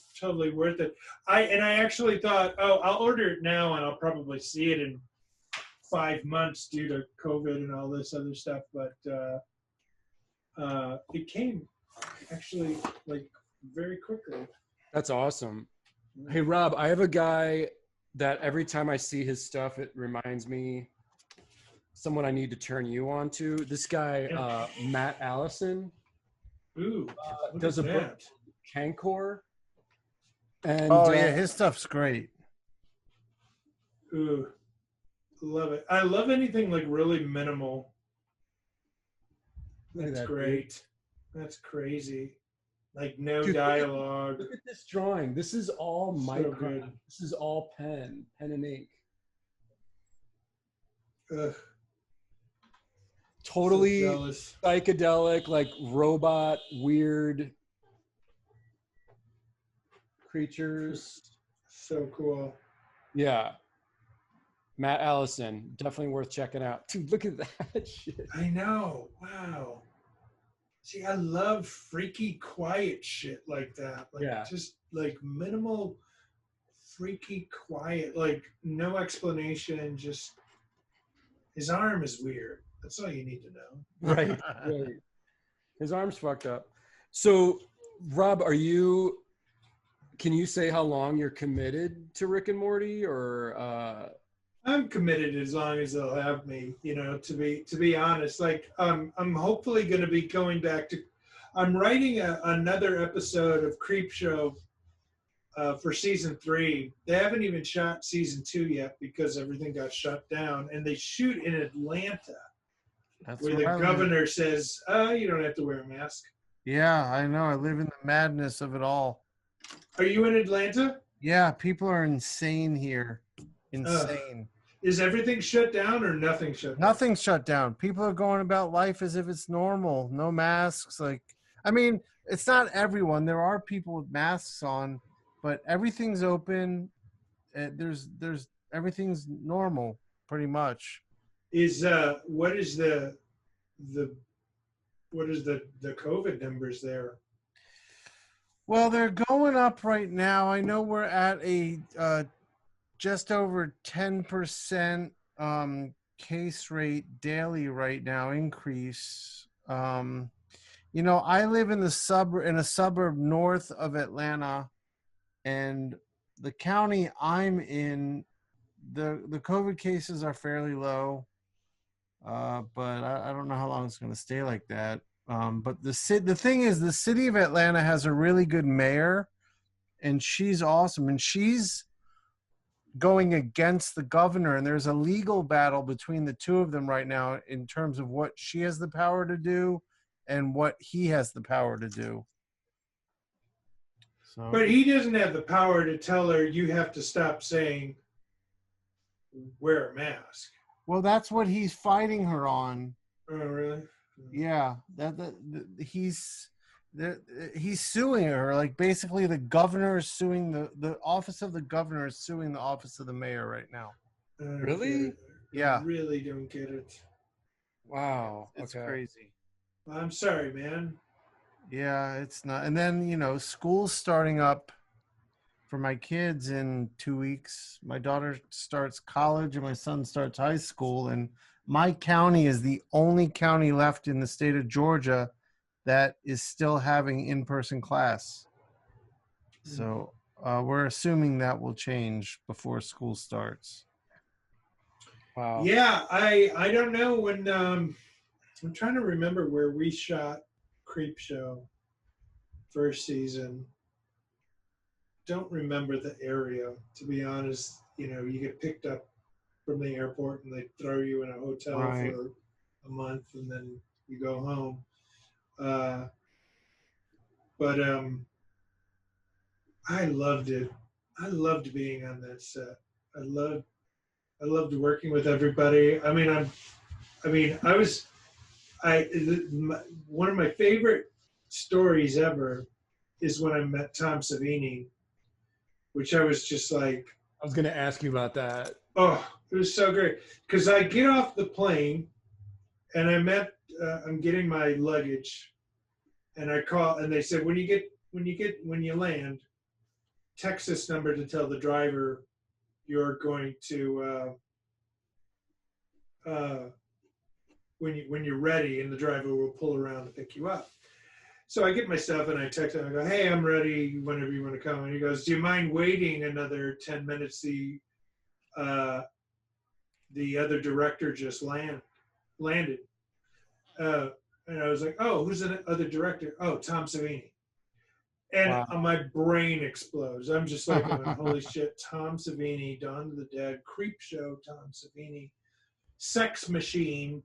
S3: worth it. I actually thought, I'll order it now and I'll probably see it in 5 months due to COVID and all this other stuff. But it came actually very quickly.
S5: That's awesome. Hey, Rob, I have a guy that every time I see his stuff, it reminds me someone I need to turn you on to. This guy, Matt Allison,
S3: Ooh, what
S5: does
S3: is
S5: a book,
S3: that?
S5: Cancor. And
S4: Oh yeah, his stuff's great.
S3: Ooh, love it. I love anything really minimal.
S5: Look at
S3: That's
S5: that,
S3: great. That's crazy. No
S5: Dude,
S3: dialogue.
S5: look at this drawing. This is all
S3: So
S5: micro.
S3: good.
S5: This is all pen and ink.
S3: Ugh,
S5: Totally
S3: so jealous.
S5: psychedelic, robot, weird creatures.
S3: So cool.
S5: Yeah. Matt Allison, definitely worth checking out. Dude, look at that shit.
S3: I know. Wow. See, I love freaky, quiet shit like that.
S5: Yeah.
S3: Just minimal, freaky, quiet. No explanation. Just his arm is weird. That's all you need to know.
S5: Right. Right. His arm's fucked up. So, Rob, can you say how long you're committed to Rick and Morty, or
S3: I'm committed as long as they'll have me, to be honest. I'm hopefully going to be going back to, I'm writing another episode of Creepshow for season 3. They haven't even shot season 2 yet because everything got shut down, and they shoot in Atlanta,
S4: That's
S3: where
S4: where
S3: the
S4: I live.
S3: governor says, you don't have to wear a mask.
S4: Yeah, I know. I live in the madness of it all.
S3: Are you in Atlanta?
S4: Yeah, people are insane here. Insane.
S3: Is everything shut down or nothing shut down?
S4: Nothing's shut down. People are going about life as if it's normal. No masks. Like, I mean, it's not everyone. There are people with masks on, but everything's open. There's everything's normal pretty much.
S3: What is the COVID numbers there?
S4: Well, they're going up right now. I know we're at a just over 10% case rate daily right now increase. You know, I live in a suburb north of Atlanta, and the county I'm in, the COVID cases are fairly low, but I don't know how long it's going to stay like that. But the thing is, the city of Atlanta has a really good mayor, and she's awesome, and she's going against the governor, and there's a legal battle between the two of them right now in terms of what she has the power to do and what he has the power to do. So,
S3: But he doesn't have the power to tell her you have to stop saying wear a mask.
S4: well, that's what he's fighting her on.
S3: Oh, really?
S4: Yeah, he's suing her. Like, basically, the governor is suing the office of the governor is suing the office of the mayor right now.
S5: Really?
S4: Yeah.
S3: I really don't get it.
S5: Wow.
S4: It's
S5: okay.
S4: crazy.
S3: I'm sorry, man.
S4: Yeah, it's not. And then, you know, school's starting up for my kids in 2 weeks. My daughter starts college and my son starts high school. And my county is the only county left in the state of Georgia that is still having in-person class. So we're assuming that will change before school starts.
S5: Wow.
S3: Yeah, I don't know when. I'm trying to remember where we shot Creepshow first season. Don't remember the area, to be honest. You know, you get picked up from the airport and they throw you in a hotel
S4: Right.
S3: for a month and then you go home. But I loved it. I loved being on that set. I loved working with everybody. One of my favorite stories ever is when I met Tom Savini, which I was just like,
S5: I was going to ask you about that.
S3: oh, it was so great. Because I get off the plane and I'm getting my luggage and I call and they said, when you land, text this number to tell the driver you're going to, when you're ready and the driver will pull around to pick you up. So I get my stuff and I text him. I go, hey, I'm ready whenever you want to come. And he goes, do you mind waiting another 10 minutes? The other director just landed. And I was like, oh, who's the other director? Oh, Tom Savini. And
S4: Wow.
S3: my brain explodes. I'm just like, holy shit, Tom Savini, Dawn of the Dead, Creepshow, Tom Savini, Sex Machine,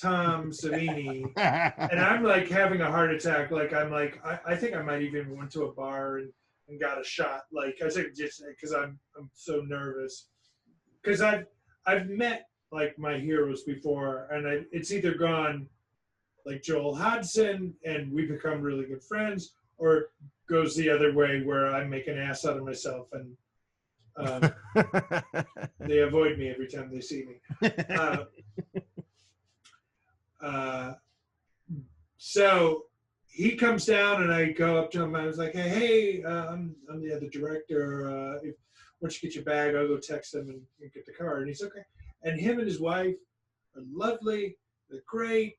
S3: Tom Savini. And I'm like having a heart attack. Like, I'm like, I think I might even went to a bar and got a shot. Like, I think just because I'm so nervous. Because I've met like my heroes before, and it's either gone like Joel Hodgson and we become really good friends, or it goes the other way where I make an ass out of myself and they avoid me every time they see me. So he comes down and I go up to him. I was like, hey, I'm the other director. Once you get your bag, I'll go text them and get the card. And he's okay. And him and his wife are lovely. They're great.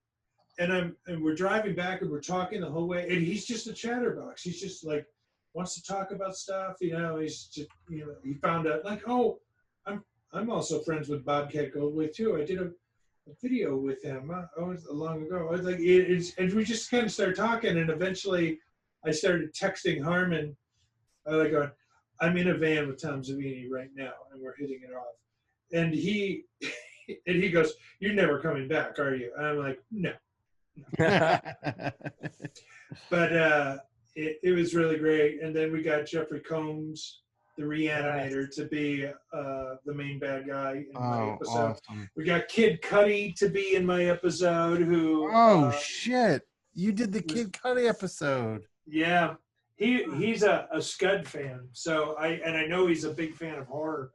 S3: And we're driving back and we're talking the whole way. And he's just a chatterbox. He's just like wants to talk about stuff. You know, he's just he found out like, oh, I'm also friends with Bobcat Goldthwait too. I did video with him. I was long ago. I was like, and we just kind of started talking, and eventually I started texting Harmon. I like going, I'm in a van with Tom Savini right now, and we're hitting it off. And he goes, "You're never coming back, are you?" And I'm like, "No." But it was really great. And then we got Jeffrey Combs, the reanimator, to be the main bad guy in my episode.
S4: Awesome.
S3: We got Kid Cudi to be in my episode. Who?
S4: Shit! You did the Kid Cudi episode.
S3: Yeah, he's a Scud fan. So I know he's a big fan of horror.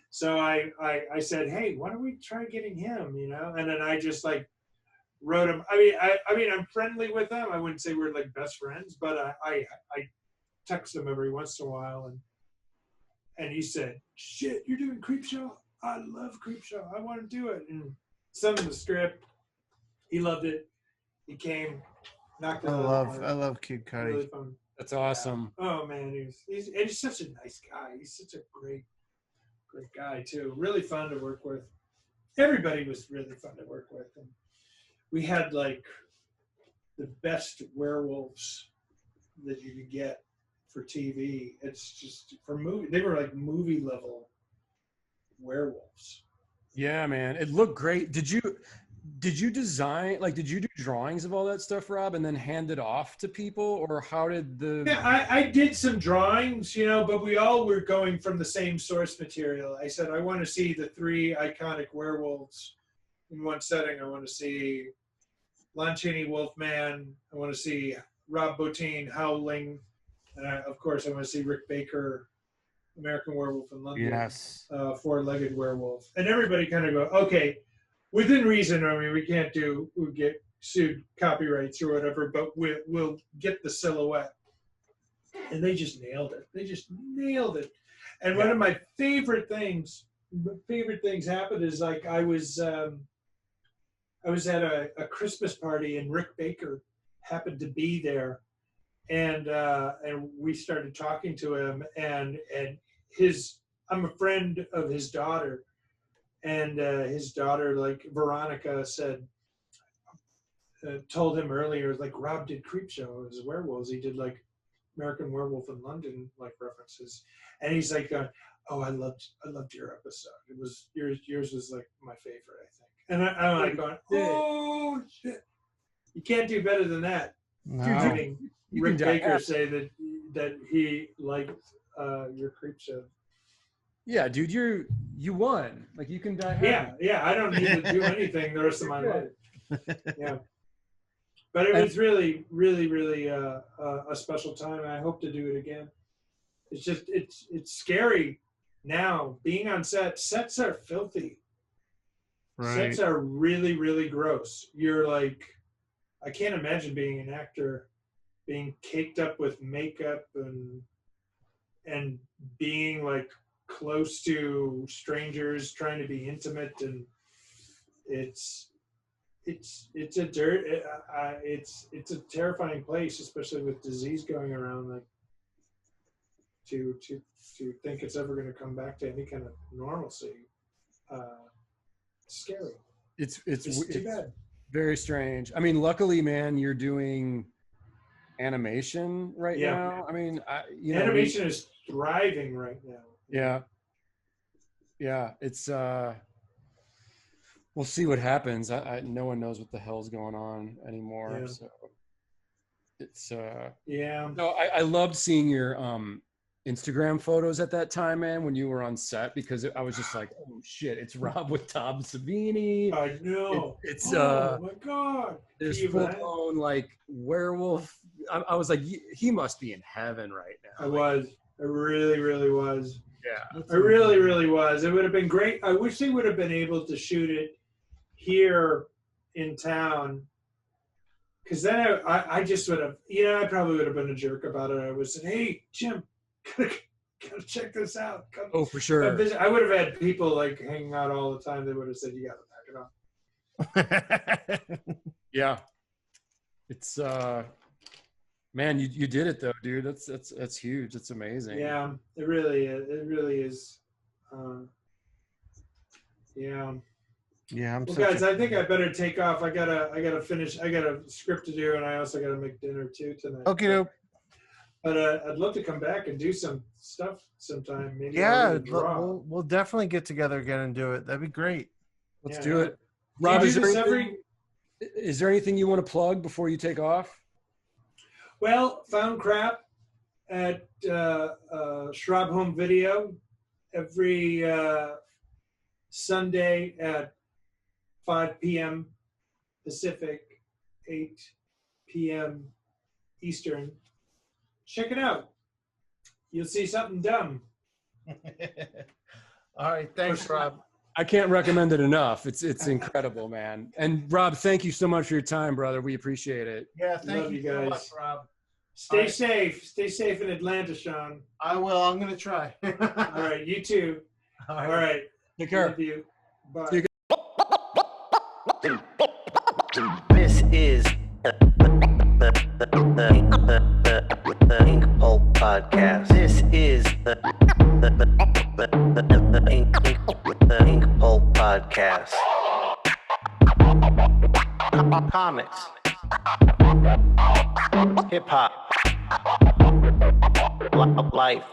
S3: So I said, hey, why don't we try getting him? You know, and then I just like wrote him. I mean, I'm friendly with him. I wouldn't say we're like best friends, but I text him every once in a while, and he said, shit, you're doing Creepshow? I love Creepshow. I want to do it. And sent him the script. He loved it. He came, knocked it out.
S4: I love Kid Cudi.
S3: Really fun.
S5: That's awesome.
S3: Yeah. Oh man, he's such a nice guy. He's such a great guy too. Really fun to work with. Everybody was really fun to work with. And we had like the best werewolves that you could get for TV. It's just for movie. They were like movie level werewolves.
S5: Yeah, man, it looked great. Did you design, like, did you do drawings of all that stuff, Rob, and then hand it off to people, or how did the?
S3: Yeah, I did some drawings, you know, but we all were going from the same source material. I said I want to see the 3 iconic werewolves in one setting. I want to see Lon Chaney, Wolfman. I want to see Rob Bottin, Howling. And of course, I want to see Rick Baker, American Werewolf in London.
S4: Yes.
S3: 4-legged werewolf. And everybody kind of go, okay, within reason. I mean, we get sued copyrights or whatever, but we'll get the silhouette. And they just nailed it. And one of my favorite things happened is like I was at a Christmas party and Rick Baker happened to be there, and we started talking to him, and I'm a friend of his daughter, and his daughter, like Veronica, told him earlier, like, Rob did Creepshow as werewolves. He did like American Werewolf in London, like references, and he's like, oh, I loved your episode. It was yours was like my favorite, I think. And I'm like going, oh shit, you can't do better than that.
S4: No.
S3: Having Rick Baker say that he liked your Creepshow.
S5: Yeah, dude, you won. Like, you can die happy.
S3: Yeah. I don't need to do anything the rest of my life. Yeah, but it was really, really, really a special time. And I hope to do it again. It's just it's scary now being on set. Sets are filthy.
S4: Right.
S3: Sets are really, really gross. You're like, I can't imagine being an actor, being caked up with makeup and being like close to strangers, trying to be intimate, and it's a terrifying place, especially with disease going around. Like to think it's ever going to come back to any kind of normalcy. Scary.
S5: It's
S3: too bad.
S5: Very strange. I mean, luckily, man, you're doing animation right now. I mean,
S3: animation is thriving right now.
S5: Yeah. It's we'll see what happens. No one knows what the hell's going on anymore.
S3: Yeah.
S5: So it's
S3: yeah.
S5: No, I loved seeing your Instagram photos at that time, man, when you were on set, because I was just like, oh shit, it's Rob with Tom Savini.
S3: I know.
S5: It's
S3: oh my god.
S5: There's full blown like werewolf. I was like, he must be in heaven right now.
S3: I really, really was.
S5: Yeah.
S3: I really, really was. It would have been great. I wish they would have been able to shoot it here in town. Because then I just would have, I probably would have been a jerk about it. I would have said, hey, Jim, gotta check this out.
S5: Oh, for sure.
S3: I would have had people like hanging out all the time. They would have said, you gotta pack it up.
S5: Yeah. It's man, you did it though, dude. That's huge. It's amazing.
S3: Yeah, it really is. Yeah.
S4: Yeah, I'm
S3: Well,
S4: such
S3: guys, I think I better take off. I gotta finish. I got a script to do, and I also gotta make dinner too tonight.
S4: Okay, dope.
S3: But I'd love to come back and do some stuff sometime. Maybe
S4: Yeah,
S3: I'll draw.
S4: we'll definitely get together again and do it. That'd be great.
S5: Let's
S3: Yeah,
S5: do
S3: yeah.
S5: it. Rob,
S3: Do you
S5: is
S3: do
S5: there,
S3: this
S5: anything, is there anything you want to plug before you take off?
S3: Well, found crap at Schrab Home Video every Sunday at 5 p.m. Pacific, 8 p.m. Eastern. Check it out. You'll see something dumb.
S4: All right, thanks, Rob.
S5: I can't recommend it enough. It's incredible, man. And Rob, thank you so much for your time, brother. We appreciate it.
S4: Yeah, thank
S3: Love
S4: you
S3: you
S4: so
S3: guys.
S4: much, Rob.
S3: Stay
S4: All right.
S3: safe. Stay safe in Atlanta, Sean.
S4: I will. I'm gonna try.
S3: All right, you too.
S4: All
S3: All right.
S5: Take care.
S3: Love you. Bye.
S5: See you
S1: This is the Inkpulp Podcast. This is the Inkpulp Podcast. Comics, hip hop, life.